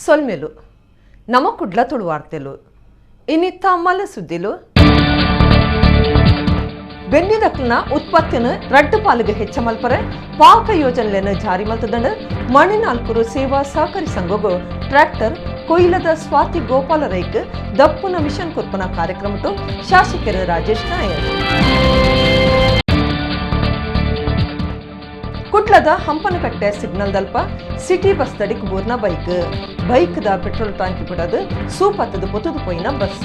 ಸೊಲ್ಮೆಲು ನಮ್ಮ ಕುಡ್ಲ ತುಳು ವಾರ್ತೆಲು ಇನ್ನಿತ್ತ ಮಲ ಸುದ್ದಿಲು ಬೆನ್ನಿದಕ್ಲನ ಉತ್ಪತ್ತಿನ ರಡ್ಡು ಪಾಲಿಗೆ ಹೆಚ್ಚ ಮಲ್ಪರೆ ಪಾಕ ಯೋಜನೆಯನ್ನು ಜಾರಿ ಮಲ್ತದಂಡ ಮಣಿನಾಲ್ಕೂರು ಸೇವಾ ಸಹಕಾರಿ ಸಂಘಗೂ ಟ್ರ್ಯಾಕ್ಟರ್ ಕೊಯ್ಲದ ಸ್ವಾತಿ ಗೋಪಾಲ ರೈಕ್ ದಪ್ಪುನ ಮಿಷನ್ ಕುರ್ಪನ ಕಾರ್ಯಕ್ರಮಟು ಶಾಸಕರು ರಾಜೇಶ್ ನಾಯಕ್ ಕುಟ್ಲದ ಹಂಪನಕಟ್ಟೆ ಸಿಗ್ನಲ್ ದಲ್ಪ ಸಿಟಿ ಬಸ್ ದಡಿಕ್ ಬೂರ್ನ ಬೈಕ್ ದ ಪೆಟ್ರೋಲ್ ಟ್ಯಾಂಕಿ ಬಿಡದು ಸೂಪತ್ತದ ಪೊತ್ತದು ಪೋಯಿನ ಬಸ್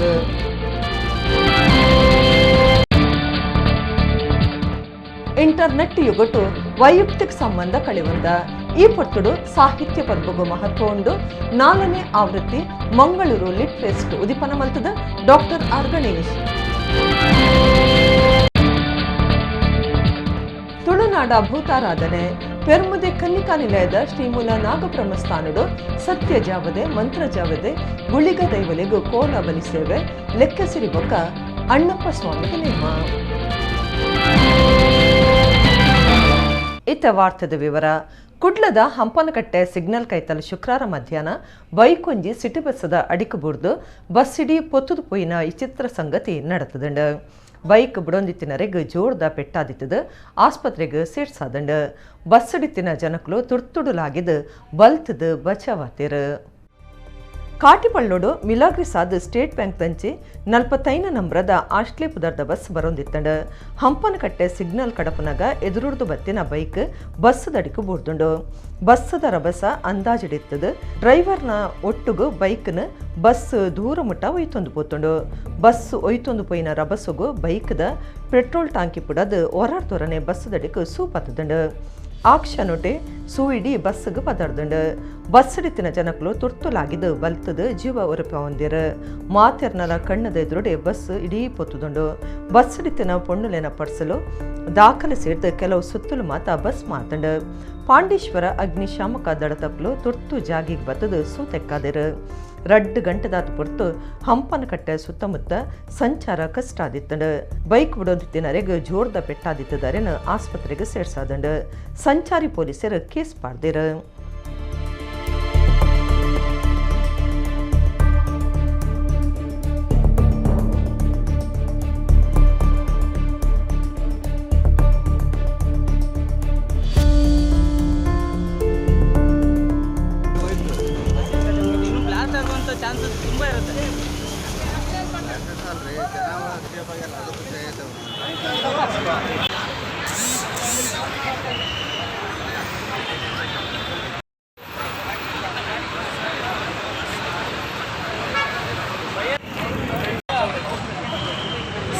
ಇಂಟರ್ನೆಟ್ ಯುಗಟು ವೈಯಕ್ತಿಕ ಸಂಬಂಧ ಕಳೆವಂದ ಈ ಪೊಟ್ಟುಡು ಸಾಹಿತ್ಯ ಪರ್ಬಗು ಮಹತ್ವ ಉಂಡು 4ನೇ ಆವೃತ್ತಿ ಮಂಗಳೂರು ಲಿಟ್ ಫೆಸ್ಟ್ ಉದಿಪನ ಮಲ್ತದ ಡಾಕ್ಟರ್ ಆರ್ ಗಣೇಶ್ ತುಳುನಾಡ ಭೂತಾರಾಧನೆ ಪೆರ್ಮುದೆ ಕನ್ನಿಕಾ ನಿಲಯದ ಶ್ರೀಮೂಲ ನಾಗಬ್ರಹ್ಮಸ್ಥಾನಡು ಸತ್ಯ ಜಾವದೆ ಮಂತ್ರ ಜಾವದೆ ಗುಳಿಗ ದೈವಲೆಗೂ ಕೋಲ ಬಲಿ ಸೇವೆ ಲೆಕ್ಕಸಿರಿ ಬೊಕ್ಕ ಅಣ್ಣಪ್ಪ ಸ್ವಾಮಿಗೆ ನೇಮ. ಇತ್ತ ವಾರ್ತೆದ ವಿವರ. ಕುಡ್ಲದ ಹಂಪನಕಟ್ಟೆ ಸಿಗ್ನಲ್ ಕೈತಲ್ ಶುಕ್ರವಾರ ಮಧ್ಯಾಹ್ನ ಬೈಕ್ ಒಂಜಿ ಸಿಟಿ ಬಸ್ಸದ ಅಡಿಕು ಬುರ್ದು ಬಸ್ ಇಡೀ ಪೊತ್ತುದು ಪೋಯಿನ ವಿಚಿತ್ರ ಸಂಗತಿ ನಡೆತದಂಡ. ಬೈಕ್ ಬುಡೊಂದಿತ್ತಿನರೆಗ್ ಜೋರ್ದ ಪೆಟ್ಟಾದಿತ್ತದ ಆಸ್ಪತ್ರೆಗೆ ಸೇರ್ಸಾದಂಡ. ಬಸ್ ಇಡಿತ್ತಿನ ಜನಕಲು ತುರ್ತುಡುಲಾಗಿದ್ದು ಬಲ್ತದ ಬಚಾವಾತಿರು. ಕಾಟಿಪಳ್ಳೋಡು ಮಿಲಾಗ್ರಿಸಾದ ಸ್ಟೇಟ್ ಬ್ಯಾಂಕ್ ದಂಚಿ 45 ನಂಬರದ ಆಶ್ಲೆ ಪುದರ್ದ ಬಸ್ ಬರೊಂದಿತ್ತಂಡ. ಹಂಪನಕಟ್ಟೆ ಸಿಗ್ನಲ್ ಕಡಪನಾಗ ಎದುರುಡ್ದು ಬತ್ತಿನ ಬೈಕ್ ಬಸ್ ದಡಿಕು ಬೂರ್ದುಂಡು. ಬಸ್ಸದ ರಭಸ ಅಂದಾಜಿಡಿತ್ತದ. ಡ್ರೈವರ್ನ ಒಟ್ಟುಗು ಬೈಕ್ನ ಬಸ್ ದೂರ ಮುಟ್ಟ ಒಯ್ತೊಂದು ಪೋತುಂಡು. ಬಸ್ ಒಯ್ತೊಂದು ಪೋಯಿನ ರಭಸಗು ಬೈಕ್ದ ಪೆಟ್ರೋಲ್ ಟಾಂಕಿ ಪುಡದು ಹೊರಾಡ್ತೊರನೆ ಬಸ್ ದಡಿಕು ಸೂಪತ್ತದಂಡು. ಆಕ್ಷನೊಟೆ ಸೂಯಿಡಿ ಬಸ್ಗೆ ಪದರ್ದಂಡು. ಬಸ್ ಇಡಿತಿನ ಜನಕಲು ತುರ್ತುಲಾಗಿದ್ದು ಬಲ್ತದ ಜೀವ ಉರಪ ಹೊಂದಿರ. ಮಾತೆರ್ನಲ ಕಣ್ಣದ ಎದುರುಡೆ ಬಸ್ ಇಡೀ ಪೊತ್ತುದುಂಡು. ಬಸ್ ಇಡಿತಿನ ಪೊಣ್ಣುಲೆನ ಪಡಿಸಲು ದಾಖಲೆ ಸೇರಿದ ಕೆಲವು ಸುತ್ತಲು ಮಾತ ಬಸ್ ಮಾತಂಡ. ಪಾಂಡೇಶ್ವರ ಅಗ್ನಿಶಾಮಕ ದಳ ತಪ್ಪಲು ತುರ್ತು ಜಾಗಿಗೆ ಬತ್ತದು ಸೂತೆಕ್ಕಾದಿರು. 2 ಗಂಟೆದಾದ ಪೊರ್ತು ಹಂಪನಕಟ್ಟೆ ಸುತ್ತಮುತ್ತ ಸಂಚಾರ ಕಷ್ಟ ಆದಿತ್ತಂಡು. ಬೈಕ್ ಬಿಡೋದಿತ್ತಿನರೆಗೆ ಜೋರ್ದ ಪೆಟ್ಟಾದಿತ್ತದರೆನ ಆಸ್ಪತ್ರೆಗೆ ಸೇರ್ಸಾದಂಡು. ಸಂಚಾರಿ ಪೊಲೀಸರು ಕೇಸ್ ಪಾಡ್ದಿರು.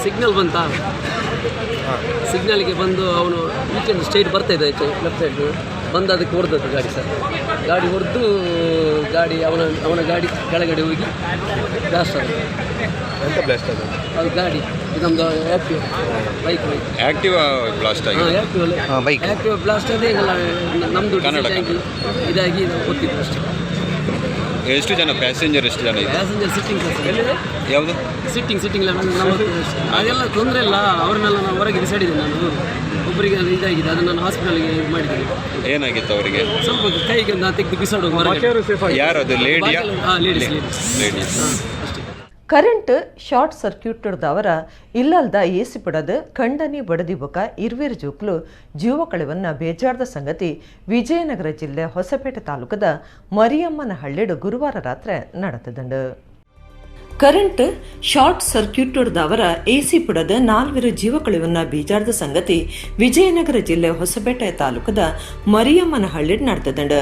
ಸಿಗ್ನಲ್ ಬಂತ, ಸಿಗ್ನಲ್ಗೆ ಬಂದು ಅವನು ವೀಕೆಂಡ್ ಸ್ಟ್ರೈಟ್ ಬರ್ತಾ ಇದೆ ಲೆಫ್ಟ್ ಸೈಡ್ ಬಂದು ಅದಕ್ಕೆ ಹೊಡೆದದ್ದು ಗಾಡಿ. ಸರ್ ಗಾಡಿ ಹೊಡೆದು ಗಾಡಿ ಅವನ ಗಾಡಿ ಕೆಳಗಡೆ ಹೋಗಿ ಬ್ಲಾಸ್ಟ್ ಆಗಿದೆ. ಎಂತ ಬ್ಲಾಸ್ಟ್ ಆಗಿದೆ? ಅದು ಗಾಡಿ ನಮ್ಮದು ಬೈಕ್ ಆ್ಯಕ್ಟಿವಾ ಬ್ಲಾಸ್ಟ್ ಆಗಿದೆ. ಆ್ಯಕ್ಟಿವಾ ಬ್ಲಾಸ್ಟ್ ಆಗಿದೆ. ನಮ್ಮದು ಇದಾಗಿ ಗೊತ್ತಿತ್ತು ಅಷ್ಟೇ. ಎಷ್ಟು ಜನ ಪ್ಯಾಸೆಂಜರ್? ಎಷ್ಟು ಜನ? Passenger sitting. ಯಾವುದು ಸಿಟ್ಟಿಂಗ್ ಅದೆಲ್ಲ ತೊಂದರೆ ಇಲ್ಲ. ಅವ್ರನ್ನೆಲ್ಲ ನಾನು ಹೊರಗೆ ಬಿಸಾಡಿದ್ದೀನಿ. ನಾನು ಒಬ್ಬರಿಗೆ ಇದಾಗಿದೆ, ಅದನ್ನು ನಾನು ಹಾಸ್ಪಿಟಲ್ಗೆ ಇದು ಮಾಡಿದ್ದೀನಿ. ಏನಾಗಿತ್ತು ಅವರಿಗೆ? ಸ್ವಲ್ಪ ಕೈಗೆ ನಾನು ತೆಗೆದು ಬಿಸಾಡುವ. ಯಾರದು? ಲೇಡಿಯಾ? ಲೇಡೀಸ್. ಕರೆಂಟ್ ಶಾರ್ಟ್ ಸರ್ಕ್ಯೂಟ್ದವರ ಇಲ್ಲಲ್ದ ಏಸಿ ಪಡದು ಕಂಡನಿ ಬಡದಿ ಬೊಕ ಇರ್ವೇರು ಜೋಕ್ಲು ಜೀವ ಕಳೆವನ್ನ ಬೇಜಾರ್ದ ಸಂಗತಿ ವಿಜಯನಗರ ಜಿಲ್ಲೆ ಹೊಸಪೇಟೆ ತಾಲೂಕದ ಮರಿಯಮ್ಮನ ಹಳ್ಳಿಡು ಗುರುವಾರ ರಾತ್ರಿ ನಡೆತದಂಡು. ಕರೆಂಟ್ ಶಾರ್ಟ್ ಸರ್ಕ್ಯೂಟ್ದವರ ಎಸಿ ಪುಡದ 4 ಜೀವ ಕಳೆವನ್ನ ಬೀಜಾರ್ದ ಸಂಗತಿ ವಿಜಯನಗರ ಜಿಲ್ಲೆ ಹೊಸಪೇಟೆ ತಾಲೂಕದ ಮರಿಯಮ್ಮನ ಹಳ್ಳಿ ನಡೆತದಂಡ.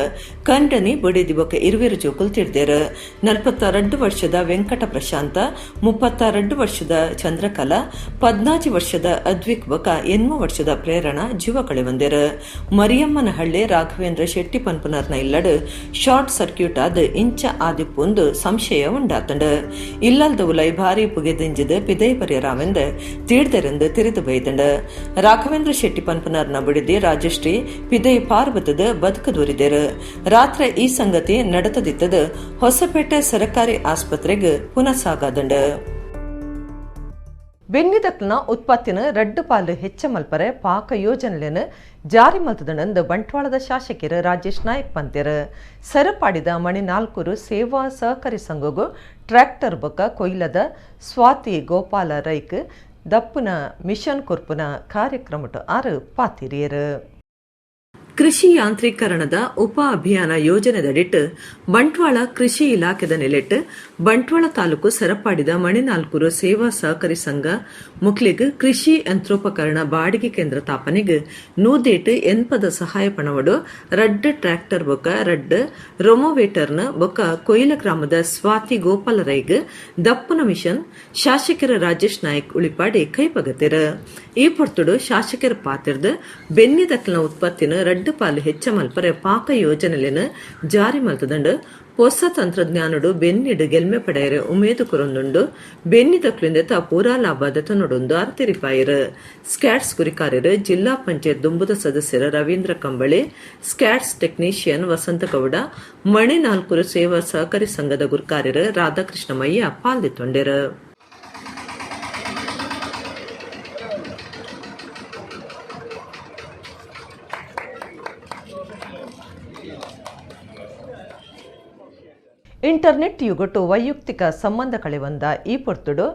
ಕಂಡನಿ ಬಡಿದಿ ಬೊಕ ಇರುವೇರು ಜೋಕುಲ್ ತಿಳಿದೇರು. 42 ವರ್ಷದ ವೆಂಕಟ ಪ್ರಶಾಂತ, 32 ವರ್ಷದ ಚಂದ್ರಕಲಾ, 14 ವರ್ಷದ ಅದ್ವಿಕ್ ಬೊಕ 8 ವರ್ಷದ ಪ್ರೇರಣ ಜೀವ ಕಳೆವಂದೇರು. ಮರಿಯಮ್ಮನ ಹಳ್ಳಿ ರಾಘವೇಂದ್ರ ಶೆಟ್ಟಿ ಪನ್ಪುನರ್ನ ಇಲ್ಲಡು ಶಾರ್ಟ್ ಸರ್ಕ್ಯೂಟ್ ಆದ ಇಂಚ ಆದಿಪ್ಪೊಂದು ಸಂಶಯ ಉಂಡಾತಂಡ. ಇಲ್ಲಲ್ದ ಉಲೈ ಭಾರಿ ಪುಗೆದಿಂಜಿದ ಪಿದೈ ಪರಿಯರಾವೆಂದ ತೀಡ್ದರೆಂದು ತಿರಿದು ಬೈದಂಡ. ರಾಘವೇಂದ್ರ ಶೆಟ್ಟಿ ಪನ್ಪುನರ್ನ ಬಿಡಿದಿ ರಾಜಶ್ರೀ ಪಿದೈ ಪಾರ್ವತದ ಬದುಕದೂರಿದರು. ರಾತ್ರಿ ಈ ಸಂಗತಿ ನಡೆತದಿತ್ತದ ಹೊಸಪೇಟೆ ಸರಕಾರಿ ಆಸ್ಪತ್ರೆಗೆ ಪುನಃ ಸಾಗಾದಂಡ. ಬೆನ್ನಿದಕ್ನ ಉತ್ಪತ್ತಿನ ರಡ್ಡು ಪಾಲು ಹೆಚ್ಚ ಮಲ್ಪರೆ ಪಾಕ ಯೋಜನೆಯನ್ನು ಜಾರಿ ಮಲ್ತದನಂದು ಬಂಟ್ವಾಳದ ಶಾಸಕರು ರಾಜೇಶ್ ನಾಯಕ್ ಪಂತ್ಯರು ಸರಪಾಡಿದ ಮಣಿ ನಾಲ್ಕೂರು ಸೇವಾ ಸಹಕಾರಿ ಸಂಘಗೂ ಟ್ರ್ಯಾಕ್ಟರ್ ಬೊಕ್ಕ ಕೊಯ್ಲದ ಸ್ವಾತಿ ಗೋಪಾಲ ರೈಕ್ ದಪ್ಪುನ ಮಿಷನ್ ಕೊರ್ಪುನ ಕಾರ್ಯಕ್ರಮಟ ಆರು ಪಾತಿರಿಯರು. ಕೃಷಿ ಯಾಂತ್ರೀಕರಣದ ಉಪ ಅಭಿಯಾನ ಯೋಜನೆದಡಿಟ್ಟು ಬಂಟ್ವಾಳ ಕೃಷಿ ಇಲಾಖೆದ ನೆಲೆಟ್ಟು ಬಂಟ್ವಾಳ ತಾಲೂಕು ಸರಪಾಡಿದ ಮಣಿನಾಲ್ಕೂರು ಸೇವಾ ಸಹಕಾರಿ ಸಂಘ ಮುಕ್ಲಿಗ್ ಕೃಷಿ ಯಂತ್ರೋಪಕರಣ ಬಾಡಿಗೆ ಕೇಂದ್ರ ತಾಪನೆಗೆ ನೂದೇಟ್ ಎನ್ಪದ ಸಹಾಯ ಪಣವಡು ರಡ್ಡ್ ಟ್ರ್ಯಾಕ್ಟರ್ ಬೊಕ್ಕ ರಡ್ಡ್ ರೊಮೋವೇಟರ್ನ ಬೊಕ್ಕ ಕೊಯ್ಲ ಗ್ರಾಮದ ಸ್ವಾತಿ ಗೋಪಾಲ ರೈಗ್ ದಪ್ಪುನ ಮಿಷನ್ ಶಾಸಕರ ರಾಜೇಶ್ ನಾಯಕ್ ಉಳಿಪಾಡಿ ಕೈಪಗತಿರ. ಈ ಪೊರ್ತುಡು ಶಾಸಕರ ಪಾತಿರ್ದು ಬೆನ್ನಿದಕ್ನ ಉತ್ಪತ್ತಿನ ರಡ್ಡು ಪಾಲು ಹೆಚ್ಚ ಮಲ್ಪರೆ ಪಾಕ ಯೋಜನೆಯನ್ನು ಜಾರಿ ಮಲ್ತದಂಡು ಹೊಸ ತಂತ್ರಜ್ಞಾನಡು ಬೆನ್ನಿಡು ಗೆಲ್ಮೆ ಪಡೆಯರೆ ಉಮೇದು ಕುರೊಂದುಂಡು ಬೆನ್ನಿದಕ್ಲಿಂದ ಪೂರಾ ಲಾಭ ದತನೊಡೊಂದು ಅರ್ತಿರಿಪಾಯರು. ಸ್ಕ್ಯಾಟ್ಸ್ ಗುರಿಕಾರ್ಯರು ಜಿಲ್ಲಾ ಪಂಚಾಯತ್ ದುಂಬುದ ಸದಸ್ಯರ ರವೀಂದ್ರ ಕಂಬಳಿ, ಸ್ಕ್ಯಾಟ್ಸ್ ಟೆಕ್ನಿಷಿಯನ್ ವಸಂತ ಗೌಡ, ಮಣಿ ನಾಲ್ಕೂರು ಸೇವಾ ಸಹಕಾರಿ ಸಂಘದ ಗುರಿಕಾರ್ಯರು ರಾಧಾಕೃಷ್ಣ ಮಯ್ಯ ಪಾಲ್ದಿತ್ತೊಂಡರು. ಇಂಟರ್ನೆಟ್ ಯುಗಟು ವೈಯಕ್ತಿಕ ಸಂಬಂಧ ಕಳೆವಂದ ಈ ಪೊರ್ತುಡು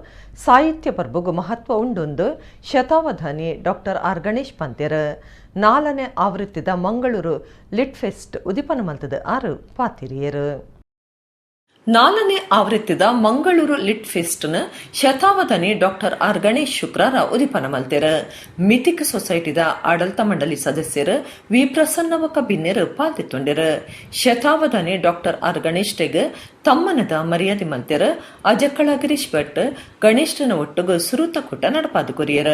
ಸಾಹಿತ್ಯ ಪರ್ಬಗು ಮಹತ್ವ ಉಂಡೊಂದು ಶತಾವಧಾನಿ ಡಾಕ್ಟರ್ ಆರ್ ಗಣೇಶ್ ಪಂತ್ಯರು 4ನೇ ಆವೃತ್ತಿದ ಮಂಗಳೂರು ಲಿಟ್ ಫೆಸ್ಟ್ ಉದಿಪನ ಮಲ್ತದ ಆರು ಪಾತಿರಿಯರು. 4ನೇ ಆವೃತ್ತಿದ ಮಂಗಳೂರು ಲಿಟ್ ಫೆಸ್ಟ್ನ ಶತಾವಧಾನಿ ಡಾಕ್ಟರ್ ಆರ್ ಗಣೇಶ್ ಶುಕ್ರಾರ ಉದಿಪನ ಮಲ್ತೆರ. ಮಿತಿಕ್ ಸೊಸೈಟಿದ ಆಡಳಿತ ಮಂಡಳಿ ಸದಸ್ಯರು ವಿ ಪ್ರಸನ್ನವಕ ಬಿನ್ನೆರು ಪಾಲ್ದಿತ್ತೊಂಡರು. ಶತಾವಧಾನಿ ಡಾಕ್ಟರ್ ಆರ್ ಗಣೇಶ್ ಟೆಗ್ ತಮ್ಮನದ ಮರ್ಯಾದೆ ಮಲ್ತೆರ ಅಜಕ್ಕಳ ಗಿರೀಶ್ ಭಟ್ ಗಣೇಶನ ಒಟ್ಟುಗು ಸುರೂತ ಕೂಟ ನಡಪಾದು ಕೊರಿಯರ.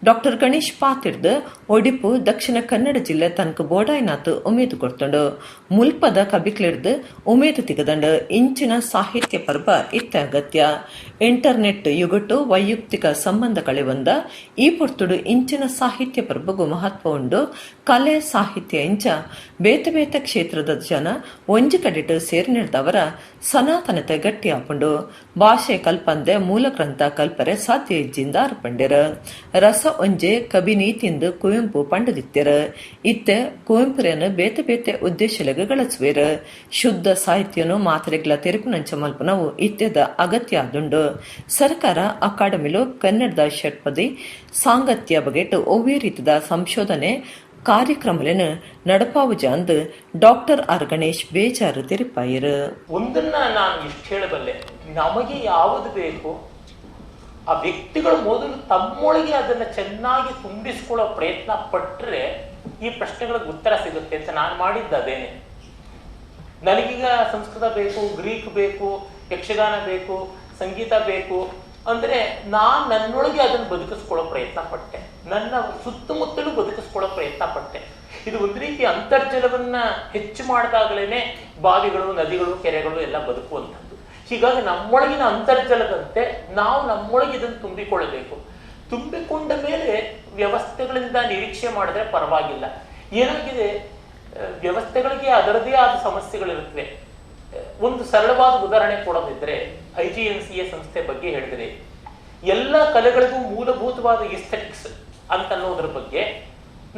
ಡಾಕ್ಟರ್ ಗಣೇಶ್ ಪಾತಿರ್ದು ಒಡಿಪು ದಕ್ಷಿಣ ಕನ್ನಡ ಜಿಲ್ಲೆ ತನಕ ಬೋಡಾಯ್ನಾಥ್ ಉಮೇದು ಕೊಡ್ತಂಡು ಮುಲ್ಪದ ಕಬಿಕ್ಲಿಡ್ದು ಉಮೇದು ತಿಗದಂಡು ಇಂಚಿನ ಸಾಹಿತ್ಯ ಪರ್ವ ಇತ್ತ ಅಗತ್ಯ. ಇಂಟರ್ನೆಟ್ ಯುಗಟು ವೈಯಕ್ತಿಕ ಸಂಬಂಧ ಕಳೆವಂದ ಈ ಪೊರ್ತುಡು ಇಂಚಿನ ಸಾಹಿತ್ಯ ಪರ್ಬಗು ಮಹತ್ವ ಉಂಡು. ಕಲೆ ಸಾಹಿತ್ಯ ಇಂಚ ಬೇತೆ ಬೇತೆ ಕ್ಷೇತ್ರದ ಜನ ಒಂಜಿ ಕಡಿಟು ಸೇರ್ನಿಡ್ದವರ ಸನಾತನತೆ ಗಟ್ಟಿ ಹಾಪುಂಡು. ಭಾಷೆ ಕಲ್ಪಂದೆ ಮೂಲ ಗ್ರಂಥ ಕಲ್ಪರೆ ಸಾಧ್ಯ ಇಜ್ಜಿಂದ ಅರ್ಪಂಡ್ಯರ. ರಸ ಒಂಜೆ ಕವಿ ನೀತಿಂದು ಕುವೆಂಪು ಪಂಡದಿತ್ಯರ. ಇತ್ತೆ ಕುವೆಂಪುರನ್ನು ಬೇತೆ ಬೇತೆ ಉದ್ದೇಶಲೆಗೆ ಗಳಸುವೇರ. ಶುದ್ಧ ಸಾಹಿತ್ಯನು ಮಾತ್ರೆಗಳ ತೆರಪು ನಂಚ ಮಲ್ಪನವು ಇತ್ಯದ ಅಗತ್ಯ ಆದುಂಡು. ಸರ್ಕಾರ ಅಕಾಡೆಮಿಲು ಕನ್ನಡದ ಷಟ್ಪದಿ ಸಾಂಗತ್ಯ ಬಗೆಟ್ ಒವ್ವೇ ರೀತಿದ ಸಂಶೋಧನೆ ಕಾರ್ಯಕ್ರಮಗಳನ್ನು ನಡಪಾವುಜ ಅಂದು ಡಾಕ್ಟರ್ ಆರ್ ಗಣೇಶ್ ಬೇಜಾರು ತೆರಿಪಾಯರು. ಒಂದನ್ನ ನಾನು ಇಷ್ಟು ಹೇಳಬಲ್ಲೆ, ನಮಗೆ ಯಾವುದು ಬೇಕು ಆ ವ್ಯಕ್ತಿಗಳು ಮೊದಲು ತಮ್ಮೊಳಗೆ ಅದನ್ನ ಚೆನ್ನಾಗಿ ತುಂಬಿಸ್ಕೊಳ್ಳೋ ಪ್ರಯತ್ನ ಪಟ್ಟರೆ ಈ ಪ್ರಶ್ನೆಗಳಿಗೆ ಉತ್ತರ ಸಿಗುತ್ತೆ ಅಂತ ನಾನು ಮಾಡಿದ್ದದೇನೆ. ನನಗೀಗ ಸಂಸ್ಕೃತ ಬೇಕು, ಗ್ರೀಕ್ ಬೇಕು, ಯಕ್ಷಗಾನ ಬೇಕು, ಸಂಗೀತ ಬೇಕು ಅಂದ್ರೆ ನಾನು ನನ್ನೊಳಗೆ ಅದನ್ನು ಬದುಕಿಸ್ಕೊಳ್ಳೋ ಪ್ರಯತ್ನ ಪಟ್ಟೆ, ನನ್ನ ಸುತ್ತಮುತ್ತಲೂ ಬದುಕಿಸ್ಕೊಳ್ಳೋ ಪ್ರಯತ್ನ ಪಟ್ಟೆ. ಇದು ಒಂದು ರೀತಿ ಅಂತರ್ಜಲವನ್ನ ಹೆಚ್ಚು ಮಾಡಿದಾಗಲೇ ಬಾವಿಗಳು, ನದಿಗಳು, ಕೆರೆಗಳು ಎಲ್ಲ ಬದುಕುವಂಥದ್ದು. ಹೀಗಾಗಿ ನಮ್ಮೊಳಗಿನ ಅಂತರ್ಜಲದಂತೆ ನಾವು ನಮ್ಮೊಳಗೆ ಇದನ್ನು ತುಂಬಿಕೊಳ್ಳಬೇಕು. ತುಂಬಿಕೊಂಡ ಮೇಲೆ ವ್ಯವಸ್ಥೆಗಳಿಂದ ನಿರೀಕ್ಷೆ ಮಾಡಿದ್ರೆ ಪರವಾಗಿಲ್ಲ. ಏನಾಗಿದೆ, ವ್ಯವಸ್ಥೆಗಳಿಗೆ ಅದರದೇ ಆದ ಸಮಸ್ಯೆಗಳಿರುತ್ತವೆ. ಒಂದು ಸರಳವಾದ ಉದಾಹರಣೆ ಕೊಡೋದಿದ್ರೆ IGNCA ಸಂಸ್ಥೆ ಬಗ್ಗೆ ಹೇಳಿದ್ರೆ, ಎಲ್ಲ ಕಲೆಗಳಿಗೂ ಮೂಲಭೂತವಾದ ಎಸ್ಥೆಟಿಕ್ಸ್ ಅಂತ ಅನ್ನೋದ್ರ ಬಗ್ಗೆ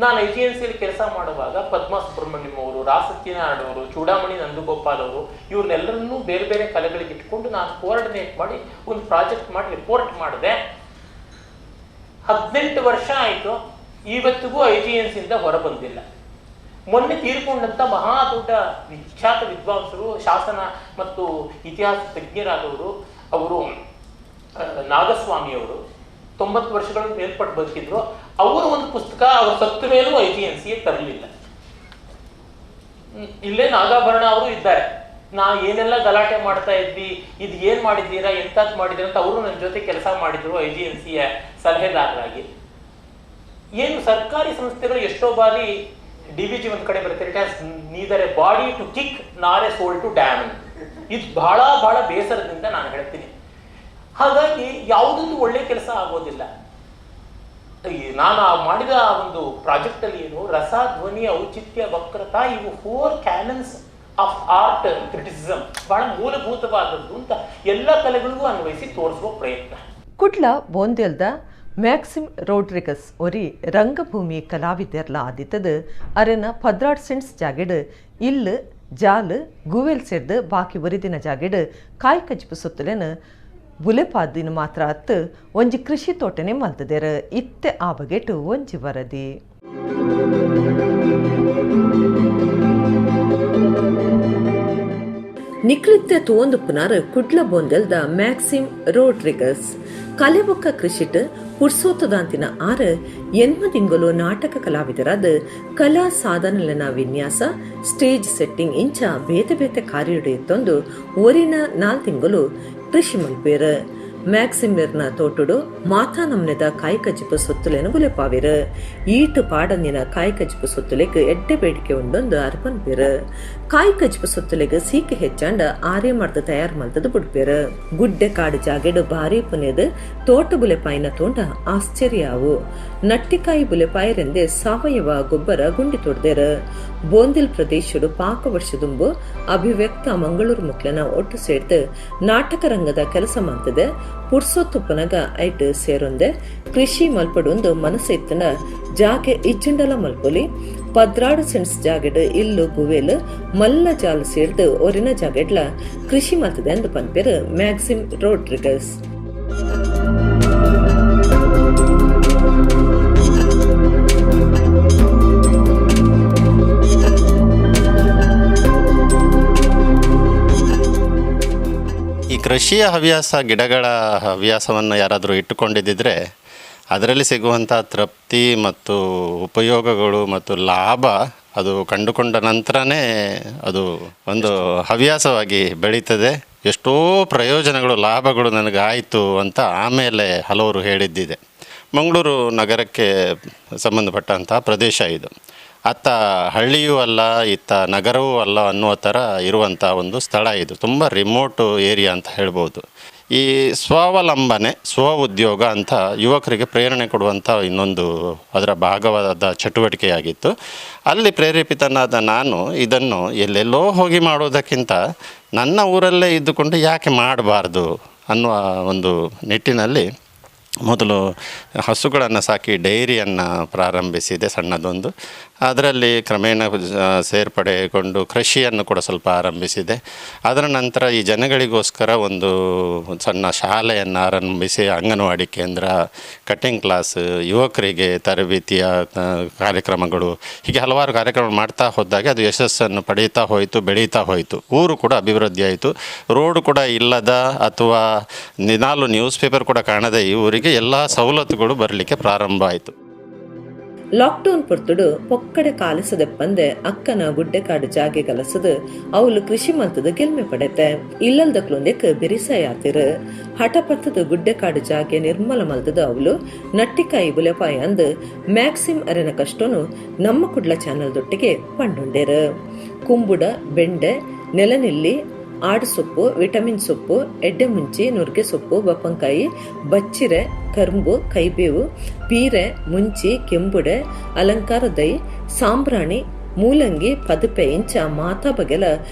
ನಾನು IGNCಯಲ್ಲಿ ಕೆಲಸ ಮಾಡುವಾಗ ಪದ್ಮಾ ಸುಬ್ರಹ್ಮಣ್ಯಂ ಅವರು, ರಾಸತ್ಯನಾರಾಯಣ ಅವರು, ಚೂಡಾಮಣಿ ನಂದಗೋಪಾಲ್ ಅವರು ಇವ್ರನ್ನೆಲ್ಲರನ್ನೂ ಬೇರೆ ಬೇರೆ ಕಲೆಗಳಿಗೆ ಇಟ್ಕೊಂಡು ನಾನು ಕೋಆರ್ಡಿನೇಟ್ ಮಾಡಿ ಒಂದು ಪ್ರಾಜೆಕ್ಟ್ ಮಾಡಿ ರಿಪೋರ್ಟ್ ಮಾಡಿದೆ. 18 ವರ್ಷ ಆಯಿತು, ಇವತ್ತಿಗೂ IGNCಯಿಂದ ಹೊರ ಬಂದಿಲ್ಲ. ಮೊನ್ನೆ ತೀರ್ಕೊಂಡಂತ ಮಹಾ ದೊಡ್ಡ ವಿಖ್ಯಾತ ವಿದ್ವಾಂಸರು, ಶಾಸನ ಮತ್ತು ಇತಿಹಾಸ ತಜ್ಞರಾದವರು, ಅವರು ನಾಗಸ್ವಾಮಿಯವರು 90 ವರ್ಷಗಳ ಮೇಲ್ಪಟ್ಟು ಬದುಕಿದ್ರು. ಅವರು ಒಂದು ಪುಸ್ತಕ ಅವ್ರ ಸತ್ತ ಮೇಲೂ IGNCA ತರಲಿಲ್ಲ. ಇಲ್ಲೇ ನಾಗಾಭರಣ ಅವರು ಇದ್ದಾರೆ. ನಾ ಏನೆಲ್ಲ ಗಲಾಟೆ ಮಾಡ್ತಾ ಇದ್ವಿ, ಇದು ಏನ್ ಮಾಡಿದ್ದೀರಾ, ಎಂತದ್ ಮಾಡಿದ್ದೀರಾ ಅಂತ ಅವರು ನನ್ನ ಜೊತೆ ಕೆಲಸ ಮಾಡಿದ್ರು IGNCA ಸಲಹೆದಾರರಾಗಿ. ಏನು ಸರ್ಕಾರಿ ಸಂಸ್ಥೆಗಳು ಎಷ್ಟೋ ಬಾರಿ DBG ಒಂದ್ ಕಡೆ ಬರುತ್ತೆ, it has neither a body to kick nor a soul to damn. ಇದು ಬಹಳ ಬಹಳ ಬೇಸರದಿಂದ ನಾನು ಹೇಳ್ತೀನಿ. ಹಾಗಾಗಿ ಯಾವುದೊಂದು ಒಳ್ಳೆ ಕೆಲಸ ಆಗೋದಿಲ್ಲ. ನಾನು ಮಾಡಿದ ಒಂದು ಪ್ರಾಜೆಕ್ಟ್ ಅಲ್ಲಿ ಏನು ರಸ, ಧ್ವನಿ, ಔಚಿತ್ಯ, ವಕ್ರತಾ, ಇವು 4 ಕ್ಯಾನನ್ಸ್ ಆಫ್ ಆರ್ಟ್ ಕ್ರಿಟಿಸಿಸಮ್ ಬಹಳ ಮೂಲಭೂತವಾದದ್ದು ಅಂತ ಎಲ್ಲ ಕಲೆಗಳಿಗೂ ಅನ್ವಯಿಸಿ ತೋರಿಸುವ ಪ್ರಯತ್ನ. ಕುಡ್ಲ ಬೋಂದೆಲ್ದ ಮ್ಯಾಕ್ಸಿಮ್ ರೋಡ್ರಿಗಸ್ ಒರಿ ರಂಗಭೂಮಿ ಕಲಾವಿದರ್ಲ ಆದಿತ್ತದು ಅರೆನ 16 ಸೆಂಟ್ಸ್ ಜಾಗೆಡ್ ಇಲ್ಲು ಜಾಲು ಗೂವೆಲ್ ಸೇರ್ದು ಬಾಕಿ ಒರಿದಿನ ಜಾಗೆಡ್ ಕಾಯಿ ಕಜ್ಪು ಸುತ್ತಲೇನ ಬುಲೆಪಾದಿನ ಮಾತ್ರ ಅತ್ತು ಒಂಜಿ ಕೃಷಿ ತೋಟನೆ ಮಲ್ತದೇರು ಇತ್ತೆ ಆ ಬಗೆಟು ಒಂಜಿ ವರದಿ. ನಿಕೃತ್ಯ ತೋಂದು ಪುನರ್ ಕುಡ್ಲ ಬೋಂದೆಲ್ದ ಮ್ಯಾಕ್ಸಿಮ್ ರೋಡ್ರಿಗಸ್ ಕಲೆಬೊಕ್ಕ ಕೃಷಿಟ್ ಪುಡ್ಸೋತದಾಂತಿನ ಆರು ಎನ್ಮದಿಂಗಲು ನಾಟಕ ಕಲಾವಿದರಾದ ಕಲಾ ಸಾಧನಲನ ವಿನ್ಯಾಸ ಸ್ಟೇಜ್ ಸೆಟ್ಟಿಂಗ್ ಇಂಚ ಬೇತೆ ಬೇತೆ ಕಾರ್ಯೊಡೆಯತ್ತೊಂದು ಒರಿನ 4 ತಿಂಗಳು ಕೃಷಿ ಮಲ್ಪೇರು. ಮ್ಯಾಕ್ಸಿಮಿರ್ನ ತೋಟುಡು ಮಾತಾ ನಮ್ನೆದ ಕಾಯ್ಕಜಿಪು ಸುತ್ತಲೇನು ಗುಲೆಪಾವಿರು. ಈಟು ಪಾಡಂದಿನ ಕಾಯ್ಕಜಿಪು ಸುತ್ತಲೆಗ್ ಎಡ್ಡೆ ಬೇಡಿಕೆ ಉಂಡೊಂದು ಅರ್ಪನ್ ಪೇರು. ಕಾಯ್ಕಜಿಪು ಸುತ್ತಲೆಗ್ ಸೀಕೆ ಹೆಚ್ಚಾಂಡ ಆರೇ ಮಾಡ್ದು ತಯಾರು ಮಲ್ತದು ಬಿಡ್ಪೇರು. ಗುಡ್ಡೆ ಕಾಡು ಜಾಗೆಡು ಭಾರಿ ಪುನೆದು ತೋಟ ಬುಲೆಪಾಯಿನ ತೋಂಡ ಆಶ್ಚರ್ಯಾವು. ನಟ್ಟಿಕಾಯಿ ಬುಲೆಪಾಯರೆಂದೇ ಸಾವಯವ ಗೊಬ್ಬರ ಗುಂಡಿ ತೊಡ್ದೇರು. ಬೋಂದಿಲ್ ಪ್ರದೇಶಡು ಪಾಕ ವರ್ಷದುಂಬು ಅಭಿವ್ಯಕ್ತ ಮಂಗಳೂರು ಮುಕ್ಲನ ಒಟ್ಟು ಸೇರ್ದು ನಾಟಕ ರಂಗದ ಕೆಲಸ ಮಾಡ್ತದೆ. ಪುಡ್ಸೋತ್ತುಪ್ಪನಗ ಐಟ್ ಸೇರೊಂದೆ ಕೃಷಿ ಮಲ್ಪಡೊಂದು ಮನಸ್ಸೆತ್ತನ ಜಾಗೆ ಇಜ್ಜುಂಡಲ ಮಲ್ಪೊಲಿ 16 ಸೆಂಟ್ಸ್ ಜಾಗೆಡ್ ಇಲ್ಲು ಗುವೆಲ್ ಮಲ್ಲ ಜಾಲು ಸೇರ್ದು ಒರಿನ ಜಾಗೆಡ್ಲ ಕೃಷಿ ಮಲ್ತದೆ ಎಂದು ಪನ್ಪೇರು ಮ್ಯಾಕ್ಸಿಮ್ ರೋಡ್ರಿಗಸ್. ಈ ಕೃಷಿಯ ಹವ್ಯಾಸ, ಗಿಡಗಳ ಹವ್ಯಾಸವನ್ನು ಯಾರಾದರೂ ಇಟ್ಟುಕೊಂಡಿದ್ದರೆ ಅದರಲ್ಲಿ ಸಿಗುವಂಥ ತೃಪ್ತಿ ಮತ್ತು ಉಪಯೋಗಗಳು ಮತ್ತು ಲಾಭ ಅದು ಕಂಡುಕೊಂಡ ನಂತರನೇ ಅದು ಒಂದು ಹವ್ಯಾಸವಾಗಿ ಬೆಳೀತದೆ. ಎಷ್ಟೋ ಪ್ರಯೋಜನಗಳು, ಲಾಭಗಳು ನನಗಾಯಿತು ಅಂತ ಆಮೇಲೆ ಹಲವರು ಹೇಳಿದ್ದಿದೆ. ಮಂಗಳೂರು ನಗರಕ್ಕೆ ಸಂಬಂಧಪಟ್ಟಂಥ ಪ್ರದೇಶ ಇದು. ಅತ್ತ ಹಳ್ಳಿಯೂ ಅಲ್ಲ, ಇತ್ತ ನಗರವೂ ಅಲ್ಲ ಅನ್ನುವ ಥರ ಇರುವಂಥ ಒಂದು ಸ್ಥಳ ಇದು. ತುಂಬ ರಿಮೋಟು ಏರಿಯಾ ಅಂತ ಹೇಳ್ಬೋದು. ಈ ಸ್ವಾವಲಂಬನೆ, ಸ್ವ ಉದ್ಯೋಗ ಅಂತ ಯುವಕರಿಗೆ ಪ್ರೇರಣೆ ಕೊಡುವಂಥ ಇನ್ನೊಂದು ಅದರ ಭಾಗವಾದ ಚಟುವಟಿಕೆಯಾಗಿತ್ತು. ಅಲ್ಲಿ ಪ್ರೇರೇಪಿತನಾದ ನಾನು ಇದನ್ನು ಎಲ್ಲೆಲ್ಲೋ ಹೋಗಿ ಮಾಡೋದಕ್ಕಿಂತ ನನ್ನ ಊರಲ್ಲೇ ಇದ್ದುಕೊಂಡು ಯಾಕೆ ಮಾಡಬಾರ್ದು ಅನ್ನುವ ಒಂದು ನಿಟ್ಟಿನಲ್ಲಿ ಮೊದಲು ಹಸುಗಳನ್ನು ಸಾಕಿ ಡೈರಿಯನ್ನು ಪ್ರಾರಂಭಿಸಿದೆ, ಸಣ್ಣದೊಂದು. ಅದರಲ್ಲಿ ಕ್ರಮೇಣ ಸೇರ್ಪಡೆಗೊಂಡು ಕೃಷಿಯನ್ನು ಕೂಡ ಸ್ವಲ್ಪ ಆರಂಭಿಸಿದೆ. ಅದರ ನಂತರ ಈ ಜನಗಳಿಗೋಸ್ಕರ ಒಂದು ಸಣ್ಣ ಶಾಲೆಯನ್ನು ಆರಂಭಿಸಿ ಅಂಗನವಾಡಿ ಕೇಂದ್ರ, ಕಟ್ಟಿಂಗ್ ಕ್ಲಾಸ್, ಯುವಕರಿಗೆ ತರಬೇತಿಯ ಕಾರ್ಯಕ್ರಮಗಳು, ಹೀಗೆ ಹಲವಾರು ಕಾರ್ಯಕ್ರಮ ಮಾಡ್ತಾ ಹೋದಾಗ ಅದು ಯಶಸ್ಸನ್ನು ಪಡೀತಾ ಹೋಯಿತು, ಬೆಳೀತಾ ಹೋಯಿತು. ಊರು ಕೂಡ ಅಭಿವೃದ್ಧಿ ಆಯಿತು. ರೋಡು ಕೂಡ ಇಲ್ಲದ ಅಥವಾ ದಿನಾಲು ನ್ಯೂಸ್ ಪೇಪರ್ ಕೂಡ ಕಾಣದೆ ಈ ಊರಿಗೆ ಎಲ್ಲ ಸವಲತ್ತುಗಳು ಬರಲಿಕ್ಕೆ ಪ್ರಾರಂಭ ಆಯಿತು. ಲಾಕ್ಡೌನ್ ಪೊರ್ತುಡು ಪೊಕ್ಕಡೆ ಕಾಲಿಸದೆಪ್ಪಂದೆ ಅಕ್ಕನ ಗುಡ್ಡೆಕಾಡು ಜಾಗೆ ಕಲಸದು ಅವಳು ಕೃಷಿ ಮಲ್ತದ ಗೆಲ್ಮೆ ಪಡೆತೆ. ಇಲ್ಲಲ್ದಕ್ಲೊಂದೆಕ್ ಬಿರಿಸಾಯಾತಿರು ಹಠಪತ್ತದ ಗುಡ್ಡೆಕಾಡು ಜಾಗೆ ನಿರ್ಮಲ ಮಲ್ತದ ಅವಳು ನಟ್ಟಿಕಾಯಿ ಬುಲೆಪಾಯಿ ಅಂದು ಮ್ಯಾಕ್ಸಿಮ್ ಅರೆನ ಕಷ್ಟನು ನಮ್ಮ ಕುಡ್ಲ ಚಾನಲ್ ದೊಟ್ಟಿಗೆ ಪಂಡುಂಡೇರು. ಕುಂಬುಡ, ಬೆಂಡೆ, ನೆಲನೆಲ್ಲಿ, ಆಡು ಸೊಪ್ಪು, ವಿಟಮಿನ್ ಸೊಪ್ಪು, ಎಡ್ಡೆ ಮುಂಚಿ, ನುಗ್ಗೆ ಸೊಪ್ಪು, ಬಪ್ಪಂಕಾಯಿ, ಬಚ್ಚಿರೆ, ಕರ್ಬು, ಕೈಬೇವು, ಪೀರೆ, ಮುಂಚಿ, ಕೆಂಬುಡೆ, ಅಲಂಕಾರ ದೈ, ಸಾಂಬ್ರಾಣಿ, ಮೂಲಂಗಿ, ಪದಪೆ ಇಂಚ ಮಾತಾ ಬಗೆಲ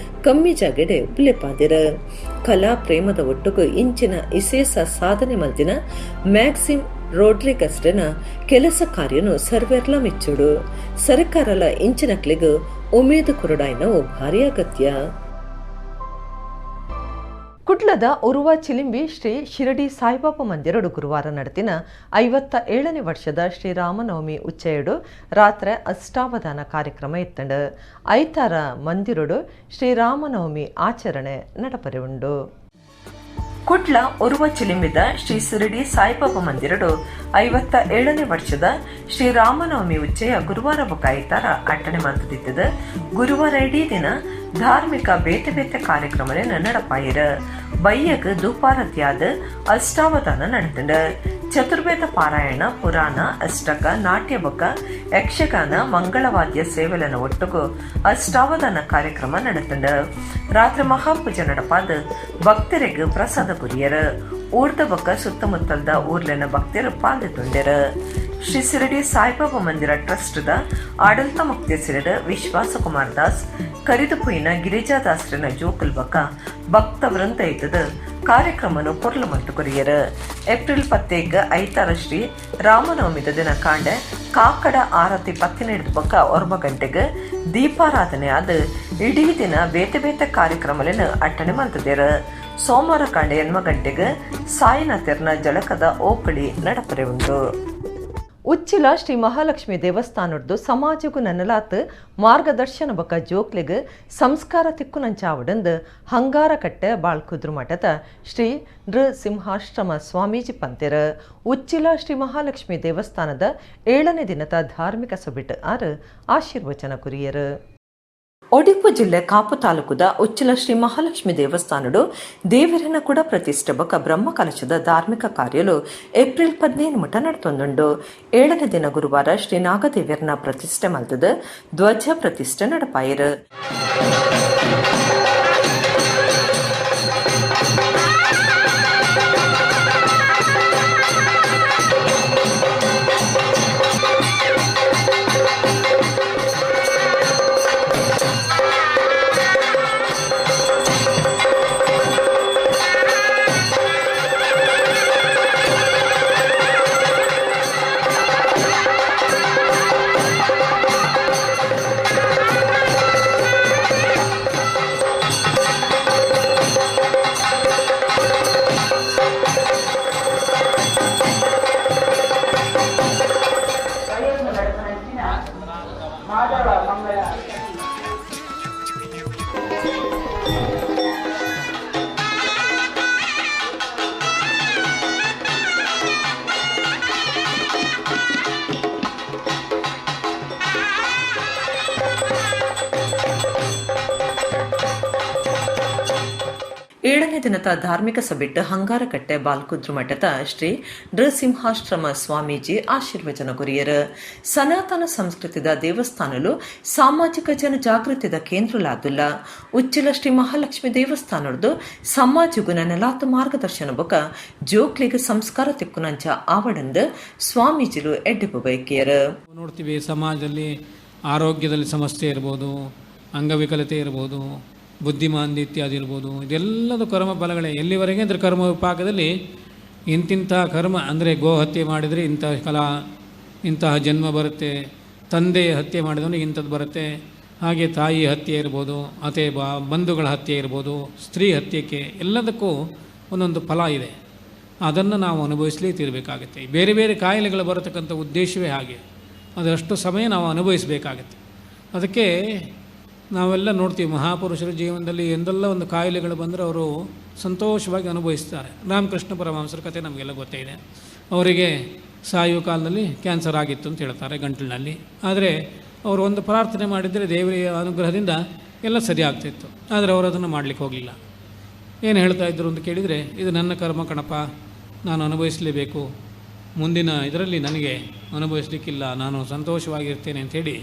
ಕಮ್ಮಿ ಜಾಗೆಡೆ ಬುಲೆಪಾದಿರ. ಕಲಾ ಪ್ರೇಮದ ಒಟ್ಟುಗು ಇಂಚಿನ ವಿಶೇಷ ಸಾಧನೆ ಮಲ್ತಿನ ಮ್ಯಾಕ್ಸಿಮ್ ರೋಡ್ರಿಗಸ್ನ ಕೆಲಸ ಕಾರ್ಯನು ಸರ್ವೆರ್ಲ ಮೆಚ್ಚುಡು. ಸರ್ಕಾರಲ ಇಂಚಿನಕ್ಲಿಗೂ ಉಮೇದು ಕುರುಡಾಯ್ನವು ಭಾರಿ ಅಗತ್ಯ. ಕುಡ್ಲದ ಉರುವ ಚಿಲಿಂಬಿ ಶ್ರೀ ಶಿರಡಿ ಸಾಯಿಬಾಬಾ ಮಂದಿರಡು ಗುರುವಾರ ನಡೆದಿನ 57ನೇ ವರ್ಷದ ಶ್ರೀರಾಮನವಮಿ ಉಚ್ಚೆಯಡು ರಾತ್ರಿ ಅಷ್ಟಾವಧಾನ ಕಾರ್ಯಕ್ರಮ ಇತ್ತಂಡು. ಐತಾರ ಮಂದಿರಡು ಶ್ರೀರಾಮನವಮಿ ಆಚರಣೆ ನಡಪರೆ ಉಂಡು. ಕುಡ್ಲ ಉರುವ ಚಿಲಿಂಬಿದ ಶ್ರೀ ಶಿರಡಿ ಸಾಯಿಬಾಬಾ ಮಂದಿರಡು 57ನೇ ವರ್ಷದ ಶ್ರೀರಾಮನವಮಿ ಉಚ್ಚೆಯ ಗುರುವಾರ ಬೊಕಾಯಿತಾರ ಅಟ್ಟಣೆ ಮಂತದಿತ್ತದ. ಗುರುವಾರ ಇಡೀ ದಿನ ಧಾರ್ಮಿಕ ಬೇತೆ ಬೇತೆ ಕಾರ್ಯಕ್ರಮ ನಡಪಾಯಿರ. ಬಯ್ಯಗ್ ಧೂಪಾರತಿಯಾದ ಅಷ್ಟಾವಧಾನ ನಡೆತಂಡು. ಚತುರ್ವೇದ ಪಾರಾಯಣ, ಪುರಾಣ, ಅಷ್ಟಕ, ನಾಟ್ಯಬಕ, ಯಕ್ಷಗಾನ, ಮಂಗಳವಾದ್ಯ ಸೇವೆಲನ ಒಟ್ಟುಗು ಅಷ್ಟಾವಧಾನ ಕಾರ್ಯಕ್ರಮ ನಡೆತಂಡು. ರಾತ್ರಿ ಮಹಾಪೂಜೆ ನಡಪಾದ ಭಕ್ತರಿಗೆ ಪ್ರಸಾದ ಪುರಿಯರು. ಊರ್ದ ಬಕ್ಕ ಸುತ್ತಮುತ್ತಲ್ದ ಊರ್ಲಿನ ಭಕ್ತರು ಪಾಲ್ಗೊಂಡರು. ಶ್ರೀ ಶಿರಡಿ ಸಾಯಿಬಾಬಾ ಮಂದಿರ ಟ್ರಸ್ಟ್ದ ಆಡಳಿತ ಮುಖ್ಯಸ್ಥರು ವಿಶ್ವಾಸ ಕುಮಾರ್ ದಾಸ್, ಕರಿದು ಪುಯಿನ ಗಿರಿಜಾದಾಸ್ರನ ಜೋಕುಲ್ ಬಕ್ಕ ಭಕ್ತ ವೃಂದ ಇದ್ದದ ಕಾರ್ಯಕ್ರಮನು ಪೊರ್ಲು ಮತ್ತು ಕೊರಿಯರು ಏಪ್ರಿಲ್ 10 ಐತಾರ ಶ್ರೀ ರಾಮನವಮಿದ ದಿನ ಕಾಂಡೆ ಕಾಕಡ ಆರತಿ 12 1 ಗಂಟೆಗೆ ದೀಪಾರಾಧನೆ ಆದ ಇಡೀ ದಿನ ಬೇತೆ ಬೇತೆ ಕಾರ್ಯಕ್ರಮಗಳನ್ನು ಅಟ್ಟಣೆ ಮಾಡ್ತಿದ್ದೇರು. ಸೋಮವಾರ ಕಾಂಡೆ 8 ಗಂಟೆಗೆ ಸಾಯಿನಾಥರ್ನ ಜಳಕದ ಓಕಳಿ ನಡಪರೆ ಉಂಟು. ಉಚ್ಚಿಲ ಶ್ರೀ ಮಹಾಲಕ್ಷ್ಮಿ ದೇವಸ್ಥಾನದ್ದು ಸಮಾಜಗೂ ನನ್ನಲಾತ್ ಮಾರ್ಗದರ್ಶನ ಬಕ ಜೋಕ್ಲೆಗ್ ಸಂಸ್ಕಾರ ತಿಕ್ಕುನಂಚಾವಡಂದು ಹಂಗಾರ ಕಟ್ಟೆ ಬಾಳ್ಕುದ್ರು ಮಠದ ಶ್ರೀ ನೃಸಿಂಹಾಶ್ರಮ ಸ್ವಾಮೀಜಿ ಪಂತೆರ ಉಚ್ಚಿಲ ಶ್ರೀ ಮಹಾಲಕ್ಷ್ಮಿ ದೇವಸ್ಥಾನದ 7ನೇ ದಿನದ ಧಾರ್ಮಿಕ ಸೊಬಿಟ್ ಆಶೀರ್ವಚನ ಕುರಿಯರು. ಒಡಿಪು ಜಿಲ್ಲೆ ಕಾಪು ತಾಲೂಕುದ ಉಚ್ಚಿಲ ಶ್ರೀ ಮಹಾಲಕ್ಷ್ಮಿ ದೇವಸ್ಥಾನಡು ದೇವರನ್ನ ಕೂಡ ಪ್ರತಿಷ್ಠಾಪಕ ಬ್ರಹ್ಮ ಕಲಶದ ಧಾರ್ಮಿಕ ಕಾರ್ಯಲು ಏಪ್ರಿಲ್ 15 ಮಟ್ಟ ನಡ್ತೊಂದುಂಡು. 7ನೇ ದಿನ ಗುರುವಾರ ಶ್ರೀ ನಾಗದೇವರನ್ನ ಪ್ರತಿಷ್ಠೆ ಮಲ್ತದ ಧ್ವಜ ಪ್ರತಿಷ್ಠೆ ನಡಪಾಯಿರು. ಏಳನೇ ದಿನದ ಧಾರ್ಮಿಕ ಸಭೆಟ್ಟು ಹಂಗಾರಕಟ್ಟೆ ಬಾಲ್ಕುದ್ರು ಮಠದ ಶ್ರೀ ನೃಸಿಂಹಾಶ್ರಮ ಸ್ವಾಮೀಜಿ ಆಶೀರ್ವಚನ ಕೊರಿಯರು. ಸನಾತನ ಸಂಸ್ಕೃತಿದ ದೇವಸ್ಥಾನಲು ಸಾಮಾಜಿಕ ಜನಜಾಗೃತಿದ ಕೇಂದ್ರಲಾದುಲ್ಲ. ಉಚ್ಚಿಲ ಶ್ರೀ ಮಹಾಲಕ್ಷ್ಮಿ ದೇವಸ್ಥಾನದ್ದು ಸಮಾಜಗೂ ನನ್ನಲಾತ ಮಾರ್ಗದರ್ಶನ ಬೊಕ ಜೋಕ್ಲಿಗೆ ಸಂಸ್ಕಾರ ತಿಕ್ಕುನಂಚ ಆವಡಂದು ಸ್ವಾಮೀಜಿಲು ಎಡ್ಡಿಪು ಬೈಕಿಯರು. ನೋಡ್ತೀವಿ, ಸಮಾಜದಲ್ಲಿ ಆರೋಗ್ಯದಲ್ಲಿ ಸಮಸ್ಯೆ ಇರ್ಬೋದು, ಅಂಗವಿಕಲತೆ ಇರ್ಬೋದು, ಬುದ್ಧಿಮಾಂದ್ಯ ಇತ್ಯಾದಿ ಇರ್ಬೋದು. ಇದೆಲ್ಲದು ಕರ್ಮ ಫಲಗಳೇ. ಎಲ್ಲಿವರೆಗೆ ಅಂದರೆ ಕರ್ಮ ವಿಪಾಕದಲ್ಲಿ ಇಂತಿಂಥ ಕರ್ಮ ಅಂದರೆ ಗೋ ಹತ್ಯೆ ಮಾಡಿದರೆ ಇಂತಹ ಜನ್ಮ ಬರುತ್ತೆ, ತಂದೆ ಹತ್ಯೆ ಮಾಡಿದವನಿಗೆ ಇಂಥದ್ದು ಬರುತ್ತೆ, ಹಾಗೆ ತಾಯಿ ಹತ್ಯೆ ಇರ್ಬೋದು, ಅಥವಾ ಬಂಧುಗಳ ಹತ್ಯೆ ಇರ್ಬೋದು, ಸ್ತ್ರೀ ಹತ್ಯೆಗೆ ಎಲ್ಲದಕ್ಕೂ ಒಂದೊಂದು ಫಲ ಇದೆ. ಅದನ್ನು ನಾವು ಅನುಭವಿಸಲೇ ತೀರಬೇಕಾಗುತ್ತೆ. ಬೇರೆ ಬೇರೆ ಕಾಯಿಲೆಗಳು ಬರತಕ್ಕಂಥ ಉದ್ದೇಶವೇ ಹಾಗೆ. ಅದರಷ್ಟು ಸಮಯ ನಾವು ಅನುಭವಿಸಬೇಕಾಗತ್ತೆ. ಅದಕ್ಕೆ ನಾವೆಲ್ಲ ನೋಡ್ತೀವಿ, ಮಹಾಪುರುಷರ ಜೀವನದಲ್ಲಿ ಎಂದೆಲ್ಲ ಒಂದು ಕಾಯಿಲೆಗಳು ಬಂದರೆ ಅವರು ಸಂತೋಷವಾಗಿ ಅನುಭವಿಸ್ತಾರೆ. ರಾಮಕೃಷ್ಣ ಪರಮಹಂಸರ ಕಥೆ ನಮಗೆಲ್ಲ ಗೊತ್ತೇ ಇದೆ. ಅವರಿಗೆ ಸಾಯುವ ಕಾಲದಲ್ಲಿ ಕ್ಯಾನ್ಸರ್ ಆಗಿತ್ತು ಅಂತ ಹೇಳ್ತಾರೆ ಗಂಟಲಿನಲ್ಲಿ. ಆದರೆ ಅವರು ಒಂದು ಪ್ರಾರ್ಥನೆ ಮಾಡಿದರೆ ದೇವರ ಅನುಗ್ರಹದಿಂದ ಎಲ್ಲ ಸರಿ ಆಗ್ತಿತ್ತು. ಆದರೆ ಅವರು ಅದನ್ನು ಮಾಡಲಿಕ್ಕೆ ಹೋಗಲಿಲ್ಲ. ಏನು ಹೇಳ್ತಾ ಇದ್ರು ಅಂತ ಕೇಳಿದರೆ, ಇದು ನನ್ನ ಕರ್ಮ ಕಣಪ್ಪ, ನಾನು ಅನುಭವಿಸಲೇಬೇಕು, ಮುಂದಿನ ಇದರಲ್ಲಿ ನನಗೆ ಅನುಭವಿಸಲಿಕ್ಕಿಲ್ಲ, ನಾನು ಸಂತೋಷವಾಗಿರ್ತೇನೆ ಅಂಥೇಳಿ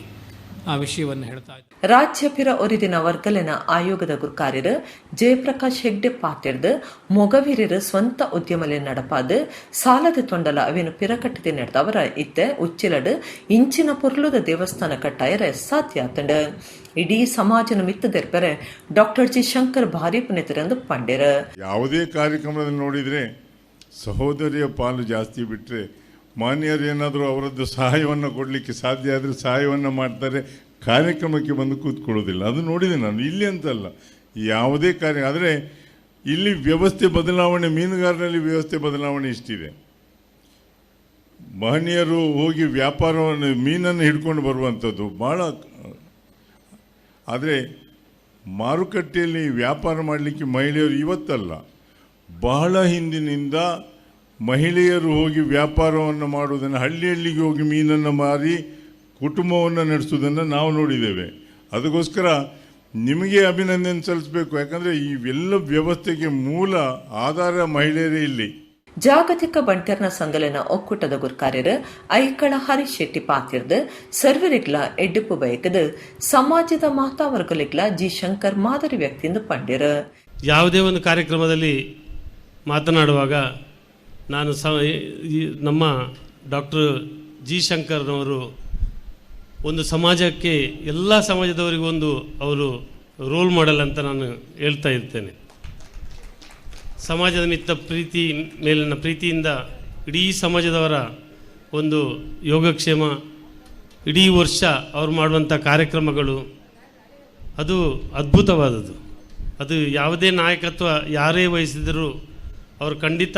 ಆ ವಿಷಯವನ್ನು ಹೇಳ್ತಾ ಇದ್ದೆ. ರಾಜ್ಯಪಿರ ಒರಿದಿನ ವರ್ಗಲಿನ ಆಯೋಗದ ಗುರ್ಕಾರ್ಯರು ಜಯಪ್ರಕಾಶ್ ಹೆಗ್ಡೆ ಪಾತಿರ್ದು ಮೊಗವೀರರು ಸ್ವಂತ ಉದ್ಯಮಲೆ ನಡಪಾದು ಸಾಲದ ತೊಂಡಲ ಅವೇನು ಪಿರಕಟ್ಟಿದೆ ನಡೆದವರ ಇತ್ತೆ ಉಚ್ಚಿಲಡು ಇಂಚಿನ ಪೊರ್ಲುದ ದೇವಸ್ಥಾನ ಕಟ್ಟಾಯರೆ ಸಾಧ್ಯ ಆತಂಡು. ಇಡೀ ಸಮಾಜನ ಮಿತ್ತದೆರ್ಪರೆ ಡಾಕ್ಟರ್ ಜಿ ಶಂಕರ್ ಭಾರಿ ಪುಣ್ಯತರೆಂದು ಪಂಡ್ಯರು. ಯಾವುದೇ ಕಾರ್ಯಕ್ರಮದಲ್ಲಿ ನೋಡಿದರೆ ಸಹೋದರಿಯ ಪಾಲು ಜಾಸ್ತಿ ಬಿಟ್ಟರೆ ಮಾನ್ಯರು ಏನಾದರೂ ಅವರದ್ದು ಸಹಾಯವನ್ನು ಕೊಡಲಿಕ್ಕೆ ಸಾಧ್ಯ ಆದರೆ ಸಹಾಯವನ್ನು ಮಾಡ್ತಾರೆ, ಕಾರ್ಯಕ್ರಮಕ್ಕೆ ಬಂದು ಕೂತ್ಕೊಳ್ಳೋದಿಲ್ಲ. ಅದು ನೋಡಿದೆ ನಾನು, ಇಲ್ಲಿ ಅಂತಲ್ಲ, ಯಾವುದೇ ಕಾರ್ಯ. ಆದರೆ ಇಲ್ಲಿ ವ್ಯವಸ್ಥೆ ಬದಲಾವಣೆ, ಮೀನುಗಾರರಲ್ಲಿ ವ್ಯವಸ್ಥೆ ಬದಲಾವಣೆ ಇಷ್ಟಿದೆ. ಮಹನೀಯರು ಹೋಗಿ ವ್ಯಾಪಾರವನ್ನು, ಮೀನನ್ನು ಹಿಡ್ಕೊಂಡು ಬರುವಂಥದ್ದು ಭಾಳ. ಆದರೆ ಮಾರುಕಟ್ಟೆಯಲ್ಲಿ ವ್ಯಾಪಾರ ಮಾಡಲಿಕ್ಕೆ ಮಹಿಳೆಯರು ಇವತ್ತಲ್ಲ, ಬಹಳ ಹಿಂದಿನಿಂದ ಮಹಿಳೆಯರು ಹೋಗಿ ವ್ಯಾಪಾರವನ್ನು ಮಾಡುವುದನ್ನು, ಹಳ್ಳಿಗೆ ಹೋಗಿ ಮೀನನ್ನು ಮಾರಿ ಕುಟುಂಬವನ್ನು ನಡೆಸುವುದನ್ನು ನಾವು ನೋಡಿದ್ದೇವೆ. ಅದಕ್ಕೋಸ್ಕರ ನಿಮಗೆ ಅಭಿನಂದನೆ ಸಲ್ಲಿಸಬೇಕು. ಯಾಕಂದರೆ ಇವೆಲ್ಲ ವ್ಯವಸ್ಥೆಗೆ ಮೂಲ ಆಧಾರ ಮಹಿಳೆಯರೇ ಇಲ್ಲಿ. ಜಾಗತಿಕ ಬಂಟರ್ನ ಸಂಗಲನ ಒಕ್ಕೂಟದ ಗುರ್ಕಾರ್ಯರು ಐಕಳ ಹರೀಶ್ ಶೆಟ್ಟಿ ಪಾತಿರ್ದು ಸರ್ವರಿಗ್ಲ ಎಡ್ಡುಪು ಬಯಕದು ಸಮಾಜದ ಮಾತಾವರ್ಗಲಿಗ್ಲ ಜಿ ಶಂಕರ್ ಮಾದರಿ ವ್ಯಕ್ತಿಯಿಂದ ಪಂಡ್ಯರು. ಯಾವುದೇ ಒಂದು ಕಾರ್ಯಕ್ರಮದಲ್ಲಿ ಮಾತನಾಡುವಾಗ ನಾನು ನಮ್ಮ ಡಾಕ್ಟರ್ ಜಿ ಶಂಕರ್ನವರು ಒಂದು ಸಮಾಜಕ್ಕೆ, ಎಲ್ಲ ಸಮಾಜದವರಿಗೂ ಒಂದು ಅವರು ರೋಲ್ ಮಾಡೆಲ್ ಅಂತ ನಾನು ಹೇಳ್ತಾ ಇರ್ತೇನೆ. ಸಮಾಜದ ಪ್ರೀತಿ ಮೇಲಿನ ಪ್ರೀತಿಯಿಂದ ಇಡೀ ಸಮಾಜದವರ ಒಂದು ಯೋಗಕ್ಷೇಮ, ಇಡೀ ವರ್ಷ ಅವ್ರು ಮಾಡುವಂಥ ಕಾರ್ಯಕ್ರಮಗಳು ಅದು ಅದ್ಭುತವಾದದ್ದು. ಅದು ಯಾವುದೇ ನಾಯಕತ್ವ ಯಾರೇ ವಹಿಸಿದರೂ ಅವರು ಖಂಡಿತ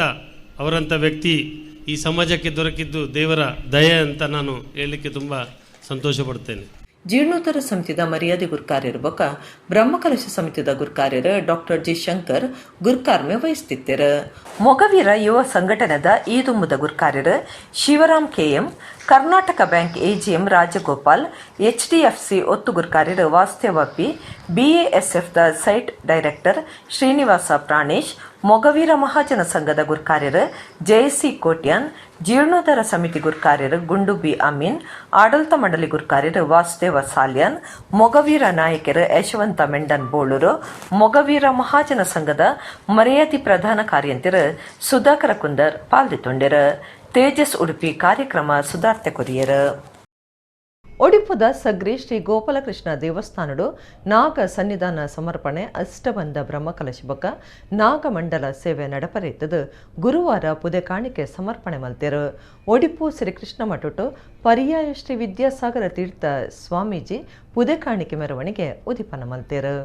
ಅವರಂಥ ವ್ಯಕ್ತಿ ಈ ಸಮಾಜಕ್ಕೆ ದೊರಕಿದ್ದು ದೇವರ ದಯೆ ಅಂತ ನಾನು ಹೇಳಲಿಕ್ಕೆ ತುಂಬ ಸಂತೋಷ ಪಡ್ತೇನೆ. ಜೀರ್ಣೋದ್ಧಾರ ಸಮಿತಿದ ಮರ್ಯಾದೆ ಗುರ್ಕಾರ್ಯರ್ಬೊಕ ಬ್ರಹ್ಮಕಲಶ ಸಮಿತಿದ ಗುರ್ಕಾರ್ಯರು ಡಾಕ್ಟರ್ ಜಿ ಶಂಕರ್ ಗುರ್ಕಾರ್ಮೆ ವಹಿಸ್ತಿದ್ದರು. ಮೊಗವೀರ ಯುವ ಸಂಘಟನೆದ ಈದುಂಬುದ ಗುರ್ಕಾರ್ಯರು Shivaram KM, Karnataka bank AGM Rajagopal, HDFC ಒತ್ತು ಗುರ್ಕಾರ್ಯರು ವಾಸ್ತವ ಪಿ, BASF ದ ಸೈಟ್ ಡೈರೆಕ್ಟರ್ ಶ್ರೀನಿವಾಸ ಪ್ರಾಣೇಶ್, ಮೊಗವೀರ ಮಹಾಜನ ಸಂಘದ ಗುರ್ಕಾರ್ಯರು ಜಯಸಿ ಕೋಟ್ಯಾನ್, ಜೀರ್ಣೋದ್ಧಾರ ಸಮಿತಿ ಗುರ್ಕಾರ್ಯರು ಗುಂಡು ಬಿ ಅಮೀನ್, ಆಡಳಿತ ಮಂಡಳಿ ಗುರ್ಕಾರ್ಯರು ವಾಸುದೇವ ಸಾಲ್ಯಾನ್, ಮೊಗವೀರ ನಾಯಕರು ಯಶವಂತ ಮೆಂಡನ್ ಬೋಳೂರು, ಮೊಗವೀರ ಮಹಾಜನ ಸಂಘದ ಮರ್ಯಾದಿ ಪ್ರಧಾನ ಕಾರ್ಯಂತಿರು ಸುಧಾಕರ ಕುಂದರ್ ಪಾಲ್ಗೊಂಡಿರು. ತೇಜಸ್ ಉಡುಪಿ ಕಾರ್ಯಕ್ರಮ ಸುಧಾರ್ತೆ ಕೊರಿಯರು. ಒಡಿಪುದ ಸಗ್ರಿ ಶ್ರೀ ಗೋಪಾಲಕೃಷ್ಣ ದೇವಸ್ಥಾನಡು ನಾಗ ಸನ್ನಿಧಾನ ಸಮರ್ಪಣೆ ಅಷ್ಟಬಂಧ ಬ್ರಹ್ಮಕಲಶ ನಾಗಮಂಡಲ ಸೇವೆ ನಡಪರೆತ್ತದು ಗುರುವಾರ ಪುದೆ ಕಾಣಿಕೆ ಸಮರ್ಪಣೆ ಮಲ್ತೆರು. ಒಡಿಪು ಶ್ರೀಕೃಷ್ಣ ಮಠಟು ಪರ್ಯಾಯ ಶ್ರೀ ವಿದ್ಯಾಸಾಗರ ತೀರ್ಥ ಸ್ವಾಮೀಜಿ ಪುದೆ ಕಾಣಿಕೆ ಮೆರವಣಿಗೆ ಉದಿಪನ ಮಲ್ತೆರು.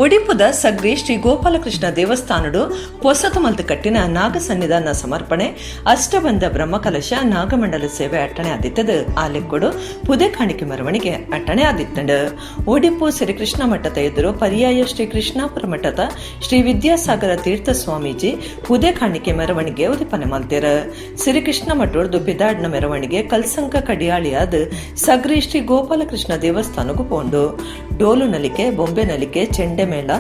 ಒಡಿಪುದ ಸಗ್ರಿ ಶ್ರೀ ಗೋಪಾಲಕೃಷ್ಣ ದೇವಸ್ಥಾನಡು ಹೊಸತು ಮಲ್ತು ಕಟ್ಟಿನ ನಾಗ ಸನ್ನಿಧಾನ ಸಮರ್ಪಣೆ ಅಷ್ಟಬಂಧ ಬ್ರಹ್ಮಕಲಶ ನಾಗಮಂಡಲ ಸೇವೆ ಅಟ್ಟಣೆ ಆದಿತ್ತದು. ಆ ಲೆಕ್ಕೊಡು ಪುದೆ ಕಾಣಿಕೆ ಮೆರವಣಿಗೆ ಅಟ್ಟಣೆ ಆದಿತ್ತಂಡು. ಒಡಿಪು ಶ್ರೀಕೃಷ್ಣ ಮಠದ ಎದುರು ಪರ್ಯಾಯ ಶ್ರೀ ಕೃಷ್ಣಾಪುರ ಮಠದ ಶ್ರೀ ವಿದ್ಯಾಸಾಗರ ತೀರ್ಥ ಸ್ವಾಮೀಜಿ ಪುದೆ ಕಾಣಿಕೆ ಮೆರವಣಿಗೆ ಉದಿಪನೆ ಮಲ್ತೆರು. ಶ್ರೀಕೃಷ್ಣ ಮಠದ್ದು ಬಿದಾಡ್ನ ಮೆರವಣಿಗೆ ಕಲ್ಸಂಕ ಕಡಿಯಾಳಿಯಾದ ಸಗ್ರಿ ಶ್ರೀ ಗೋಪಾಲಕೃಷ್ಣ ದೇವಸ್ಥಾನಕ್ಕೂ ಪೋಂಡು. ಡೋಲು ನಲಿಕೆ, ಬೊಂಬೆ ನಲಿಕೆ, ಚೆಂಡೆ ಮೇಳ,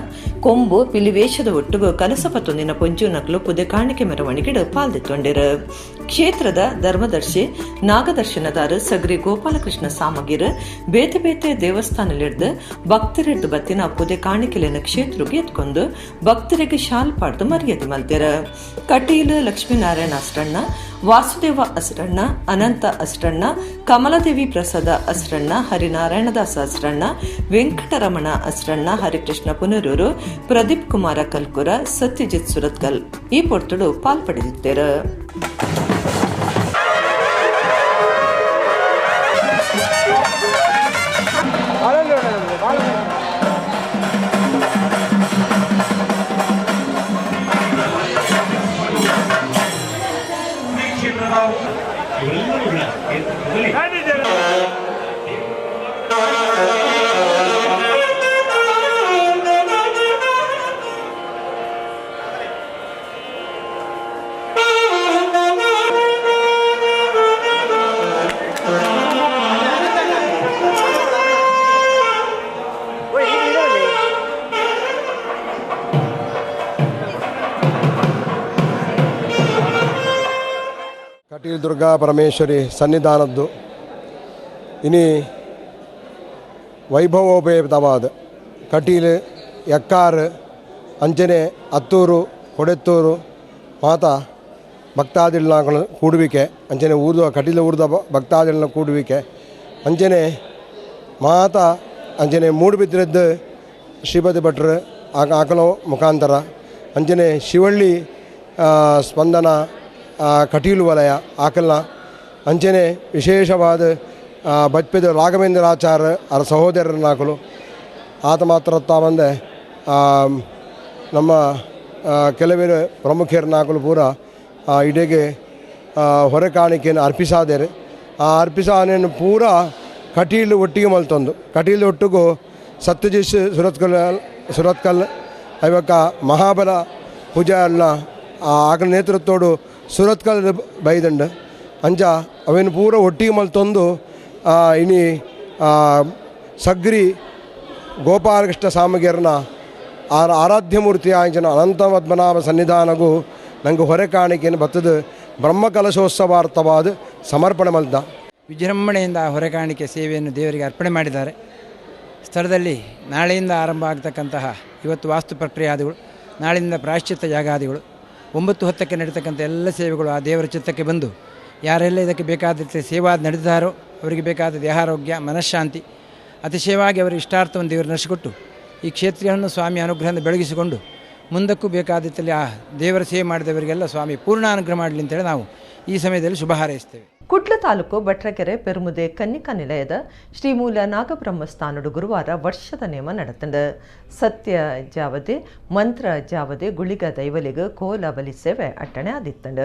ಕೊಂಬು, ಪಿಲಿವೇಷದ ಒಟ್ಟುಗು ಕಲಸಪತ್ತೊಂದಿನ ಪೊಂಜು ನಕಲು ಪುದೆ ಕಾಣಿಕೆ ಮೆರವಣಿಗೆ ಪಾಲ್ದೊಂಡಿರು. ಕ್ಷೇತ್ರದ ಧರ್ಮದರ್ಶಿ ನಾಗದರ್ಶನದಾರ ಸಗ್ರಿ ಗೋಪಾಲಕೃಷ್ಣ ಸಾಮಗಿರು ಬೇತೆ ಬೇತೆ ದೇವಸ್ಥಾನಲಿಡ್ದು ಭಕ್ತರಿಡ್ದು ಬತ್ತಿನ ಪುದೆ ಕಾಣಿಕೆಲಿನ ಕ್ಷೇತ್ರಕ್ಕೆ ಎತ್ಕೊಂಡು ಭಕ್ತರಿಗೆ ಶಾಲ್ ಪಾಡ್ದು ಮರ್ಯಾದೆ ಮಲ್ತೆರ. ಕಟೀಲು ಲಕ್ಷ್ಮೀನಾರಾಯಣ ಅಸ್ರಣ್ಣ, ವಾಸುದೇವ ಅಸ್ರಣ್ಣ, ಅನಂತ ಅಸ್ರಣ್ಣ, ಕಮಲದೇವಿ ಪ್ರಸಾದ ಅಸ್ರಣ್ಣ, ಹರಿನಾರಾಯಣದಾಸ ಅಸ್ರಣ್ಣ, ವೆಂಕಟರಮಣ ಅಸ್ರಣ್ಣ, ಹರಿಕೃಷ್ಣ ಪುನರೂರು, ಪ್ರದೀಪ್ ಕುಮಾರ ಕಲ್ಕುರ, ಸತ್ಯಜಿತ್ ಸುರತ್ಕಲ್ ಈ ಪೊರ್ತುಡು ಪಾಲ್ಪಡೆದಿದ್ದರು. ಕಟೀಲು ದುರ್ಗಾ ಪರಮೇಶ್ವರಿ ಸನ್ನಿಧಾನದ್ದು ಇನಿ ವೈಭವೋಪೇತವಾದ ಕಟೀಲು ಎಕ್ಕಾರು ಅಂಚನೆ ಅತ್ತೂರು ಕೊಡೆತ್ತೂರು ಮಾತಾ ಭಕ್ತಾದಿಗಳ ಕೂಡುವಿಕೆ ಅಂಚನೆ ಊರ್ದ ಕಟೀಲು ಊರ್ದ ಭಕ್ತಾದಿಗಳ ಕೂಡುವಿಕೆ ಅಂಚನೆ ಮಾತಾ ಅಂಚನೆ ಮೂಡುಬಿದ್ರದ್ದು ಶ್ರೀಪತಿ ಭಟ್ರು ಆಕಲ ಮುಖಾಂತರ ಅಂಚನೆ ಶಿವಳ್ಳಿ ಸ್ಪಂದನ ಕಟೀಲು ವಲಯ ಆಕಲ್ನ ಅಂಚನೆ ವಿಶೇಷವಾದ ಬಜ್ಪೆದ ರಾಘವೇಂದ್ರಾಚಾರ್ಯ ಅವರ ಸಹೋದರನಾಕಲು ಆತ ಮಾತ್ರ ಬಂದೆ ನಮ್ಮ ಕೆಲವರು ಪ್ರಮುಖರನಾಕಲು ಪೂರ ಇಡೆಗೆ ಹೊರೆ ಕಾಣಿಕೆಯನ್ನು ಅರ್ಪಿಸಾದೇರು. ಆ ಅರ್ಪಿಸಾನೆಯನ್ನು ಪೂರ ಕಟೀಲು ಒಟ್ಟಿಗೆ ಮಲ್ತೊಂದು ಕಟೀಲು ಒಟ್ಟಿಗೂ ಸತ್ಯಜಿತ್ ಸುರತ್ಕಲ್ ಇವಕ್ಕ ಮಹಾಬಲ ಪೂಜಾರನ್ನ ಆಕಲ ನೇತೃತ್ವಡು ಸುರತ್ಕಲ್ ಬೈದಂಡು ಅಂಚ ಅವೇನು ಪೂರ ಒಟ್ಟಿಗೆ ಮಲ್ತೊಂದು ಇನಿ ಸಗ್ರಿ ಗೋಪಾಲಕೃಷ್ಣ ಸಾಮಗಿಯರನ್ನ ಆರಾಧ್ಯ ಮೂರ್ತಿ ಆಂಚನ ಅನಂತ ಪದ್ಮನಾಭ ಸನ್ನಿಧಾನಗೂ ನಂಗೆ ಹೊರೆ ಕಾಣಿಕೆಯನ್ನು ಬತ್ತದ ಬ್ರಹ್ಮಕಲಶೋತ್ಸವಾರ್ಥವಾದ ಸಮರ್ಪಣೆ ಮಲ್ದ ವಿಜೃಂಭಣೆಯಿಂದ ಹೊರೆ ಕಾಣಿಕೆ ಸೇವೆಯನ್ನು ದೇವರಿಗೆ ಅರ್ಪಣೆ ಮಾಡಿದ್ದಾರೆ. ಸ್ಥಳದಲ್ಲಿ ನಾಳೆಯಿಂದ ಆರಂಭ ಆಗ್ತಕ್ಕಂತಹ ಇವತ್ತು ವಾಸ್ತು ಪ್ರಕ್ರಿಯಾದಿಗಳು, ನಾಳೆಯಿಂದ ಪ್ರಾಯಶ್ಚಿತ್ತ ಯಾಗಾದಿಗಳು, 9:10 ನಡೀತಕ್ಕಂಥ ಎಲ್ಲ ಸೇವೆಗಳು ಆ ದೇವರ ಚಿತ್ತಕ್ಕೆ ಬಂದು ಯಾರೆಲ್ಲ ಇದಕ್ಕೆ ಬೇಕಾದ ಸೇವಾ ನಡೆದಿದ್ದಾರೋ ಅವರಿಗೆ ಬೇಕಾದ ದೇಹಾರೋಗ್ಯ ಮನಃಶಾಂತಿ ಅತಿಶಯವಾಗಿ ಅವರ ಇಷ್ಟಾರ್ಥವನ್ನು ದೇವರು ನಡೆಸಿಕೊಟ್ಟು ಈ ಕ್ಷೇತ್ರವನ್ನು ಸ್ವಾಮಿ ಅನುಗ್ರಹದಿಂದ ಬೆಳಗಿಸಿಕೊಂಡು ಮುಂದಕ್ಕೂ ಬೇಕಾದಿತ್ತಲ್ಲಿ ಆ ದೇವರ ಸೇವೆ ಮಾಡಿದವರಿಗೆಲ್ಲ ಸ್ವಾಮಿ ಪೂರ್ಣ ಅನುಗ್ರಹ ಮಾಡಲಿ ಅಂತೇಳಿ ನಾವು ಈ ಸಮಯದಲ್ಲಿ ಶುಭ ಹಾರೈಸ್ತೇವೆ. ಕುಡ್ಲ ತಾಲೂಕು ಭಟ್ರಕೆರೆ ಪೆರುಮುದೆ ಕನ್ನಿಕಾ ನಿಲಯದ ಶ್ರೀಮೂಲ ನಾಗಬ್ರಹ್ಮಸ್ಥಾನಡು ಗುರುವಾರ ವರ್ಷದ ನೇಮ ನಡೆತಂಡ ಸತ್ಯ ಜಾವದೆ ಮಂತ್ರ ಜಾವದೆ ಗುಳಿಗ ದೈವಲಿಗ ಕೋಲ ಬಲಿ ಸೇವೆ ಅಟ್ಟಣೆ ಆದಿತ್ತಂಡ.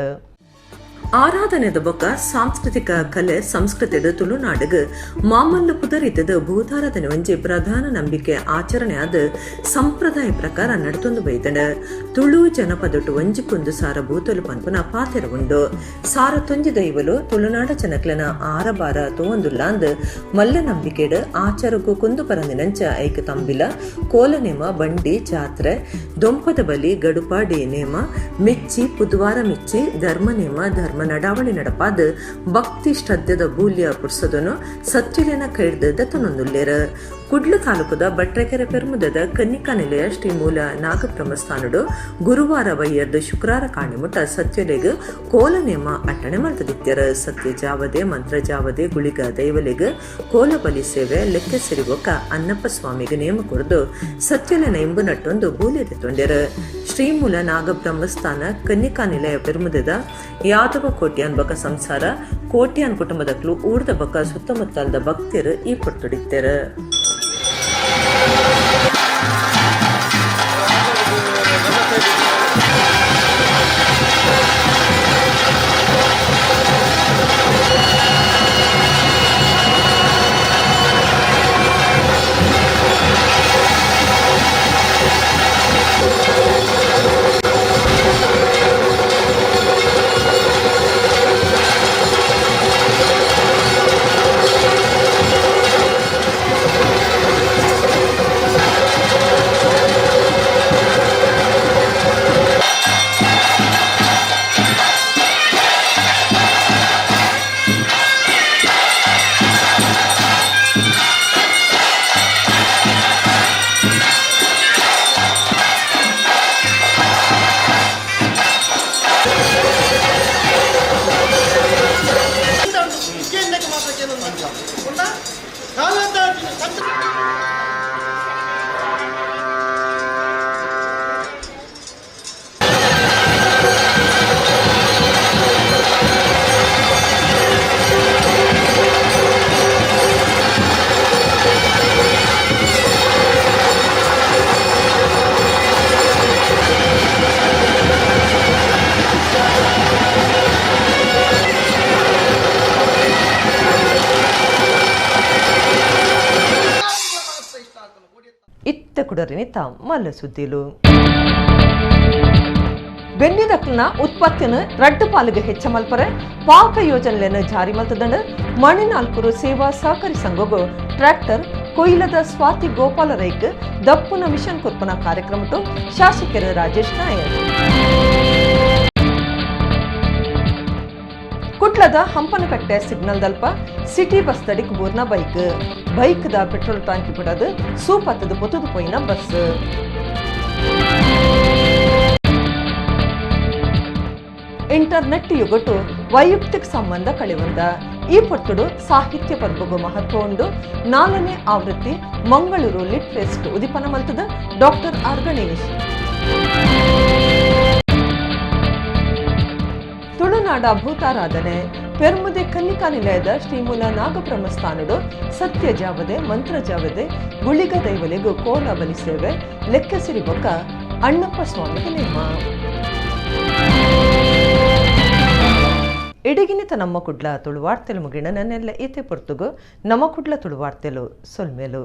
ಆರಾಧನೆದ ಬೊಕ್ಕ ಸಾಂಸ್ಕೃತಿಕ ಕಲೆ ಸಂಸ್ಕೃತಿದ ತುಳುನಾಡಿಗೆ ಮಾಮಲ್ಲ ಪುದರಿತದ ಭೂತಾರಾಧನೆ ಒಂಜಿ ಪ್ರಧಾನ ನಂಬಿಕೆ ಆಚರಣೆಯಾದ ಸಂಪ್ರದಾಯ ಪ್ರಕಾರ ನಡತೊಂದು ಬೈದಣ. ತುಳು ಜನಪದೊಟ್ಟು ಒಂಜಿಕೊಂದು ಸಾರ ಭೂತಲು ಪನ್ಪುನ ಪಾತೆರ ಉಂಡು. ಸಾರ ತೊಂಜಿ ದೈವಲು ತುಳುನಾಡ ಜನಕ್ಲನ ಆರಬಾರ ತೋಂದುಲ್ಲ ಅಂದ್ ಮಲ್ಲ ನಂಬಿಕೆಡ ಆಚಾರಕ್ಕೂ ಕುಂದು ಪರಂದಿನಂಚ ಐಕ ತಂಬಿಲ ಕೋಲ ನೇಮ ಬಂಡಿ ಜಾತ್ರೆ ದೊಂಪದ ಬಲಿ ಗಡುಪಾಡಿ ನೇಮ ಮೆಚ್ಚಿ ಬುಧವಾರ ಮೆಚ್ಚಿ ಧರ್ಮ ನೇಮ ಧರ್ಮ ನಡಾವಳಿ ನಡಪಾದ ಭಕ್ತಿ ಶ್ರದ್ಧೆದ ಬೂಲ್ಯ ಪುರ್ಸದನು ಸತ್ಯಲೇನ ಕೈಡ್ದ ದತ್ತನೊಂದುಲ್ಲೇರ. ಕುಡ್ಲ ತಾಲೂಕದ ಭಟ್ರಕೆರೆ ಪೆರ್ಮುದದ ಕನ್ನಿಕಾ ನಿಲಯ ಶ್ರೀ ಮೂಲ ನಾಗಬ್ರಹ್ಮಸ್ಥಾನಡು ಗುರುವಾರ ವೈಯರ್ದು ಶುಕ್ರವಾರ ಕಾಣಿಮುಟ ಸತ್ಯಲೆಗ್ ಕೋಲ ನೇಮ ಅಟ್ಟಣೆ ಮಲ್ತದಿತ್ಯರ. ಸತ್ಯ ಜಾವದೆ ಮಂತ್ರ ಜಾವದೆ ಗುಳಿಗ ದೈವಲೆಗ್ ಕೋಲ ಬಲಿ ಸೇವೆ ಲೆಕ್ಕ ಸಿರಿಗೊಕ್ಕ ಅನ್ನಪ್ಪ ಸ್ವಾಮಿಗೆ ನೇಮ ಕೊರದು ಸತ್ಯಲೆನ ಎಂಬು ನಟ್ಟೊಂದು ಬೂಲ್ಯದೆ ತೊಂಡ್ಯರ. ಶ್ರೀ ಮೂಲ ನಾಗಬ್ರಹ್ಮಸ್ಥಾನ ಕನ್ನಿಕಾ ನಿಲಯ ಪೆರ್ಮುದದ ಯಾದವ ಕೋಟ್ಯಾನ್ ಬಕ ಸಂಸಾರ ಕೋಟ್ಯಾನ್ ಕುಟುಂಬದಕ್ಲು ಊರ್ದ ಬಕ ಸುತ್ತಮುತ್ತಲದ ಭಕ್ತರು ಈ ಪೊಟ್ಟೊಡಿತ್ಯರ. ಕುಡರಿನಿತ ಮಲ್ಲ ಸುದ್ದಿಲು ಬೆನ್ನಿದಕ್ಲನ ಉತ್ಪತ್ತಿನ ರಡ್ಡು ಪಾಲಿಗೆ ಹೆಚ್ಚ ಮಲ್ಪರೆ ಪಾಕ ಯೋಜನೆಯನ್ನು ಜಾರಿ ಮಲ್ತದಂಡ ಮಣಿನಾಲ್ಕೂರು ಸೇವಾ ಸಹಕಾರಿ ಸಂಘಗೂ ಟ್ರ್ಯಾಕ್ಟರ್ ಕೊಯ್ಲದ ಸ್ವಾತಿ ಗೋಪಾಲ ರೈಕ್ ದಪ್ಪುನ ಮಿಷನ್ ಕುರ್ಪನ ಕಾರ್ಯಕ್ರಮಟು ಶಾಸಕರು ರಾಜೇಶ್ ನಾಯಕ್. ಕುಟ್ಲದ ಹಂಪನಕಟ್ಟೆ ಸಿಗ್ನಲ್ ದಲ್ಪ ಸಿಟಿ ಬಸ್ ತಡಿಕ್ ಬೋರ್ನ ಬೈಕ್ ದ ಪೆಟ್ರೋಲ್ ಟ್ಯಾಂಕಿ ಬಿಡದು ಸೂಪತ್ತದ ಪೊತ್ತದು ಪೋಯಿನ ಬಸ್. ಇಂಟರ್ನೆಟ್ ಯುಗಟು ವೈಯಕ್ತಿಕ ಸಂಬಂಧ ಕಳೆವಂದ ಈ ಪೊಟ್ಟುಡು ಸಾಹಿತ್ಯ ಪರ್ಬಗು ಮಹತ್ವ ಉಂಡು. 4ನೇ ಆವೃತ್ತಿ ಮಂಗಳೂರು ಲಿಟ್ ಫೆಸ್ಟ್ ಉದಿಪನ ಮಲ್ತದ ಡಾಕ್ಟರ್ ಆರ್ ಗಣೇಶ್. ತುಳುನಾಡ ಭೂತಾರಾಧನೆ ಪೆರ್ಮುದೆ ಕನ್ನಿಕಾ ನಿಲಯದ ಶ್ರೀಮೂಲ ನಾಗಬ್ರಹ್ಮಸ್ಥಾನಡು ಸತ್ಯ ಜಾವದೆ ಮಂತ್ರ ಜಾವದೆ ಗುಳಿಗ ದೈವಲೆಗೂ ಕೋಲ ಬಲಿ ಸೇವೆ ಲೆಕ್ಕ ಸಿರಿಬೊಕ್ಕ ಅಣ್ಣಪ್ಪ ಸ್ವಾಮಿಗೆ ನೇಮ. ಇಡಗಿನಿತ ನಮ್ಮ ಕುಡ್ಲ ತುಳುವಾರ್ತೆಲು ಮುಗಿಣ ನನ್ನೆಲ್ಲ ಈತೆ ಪೊರ್ತುಗು ನಮ್ಮ ಕುಡ್ಲ ತುಳುವಾರ್ತೆಲು ಸೊಲ್ಮೇಲು.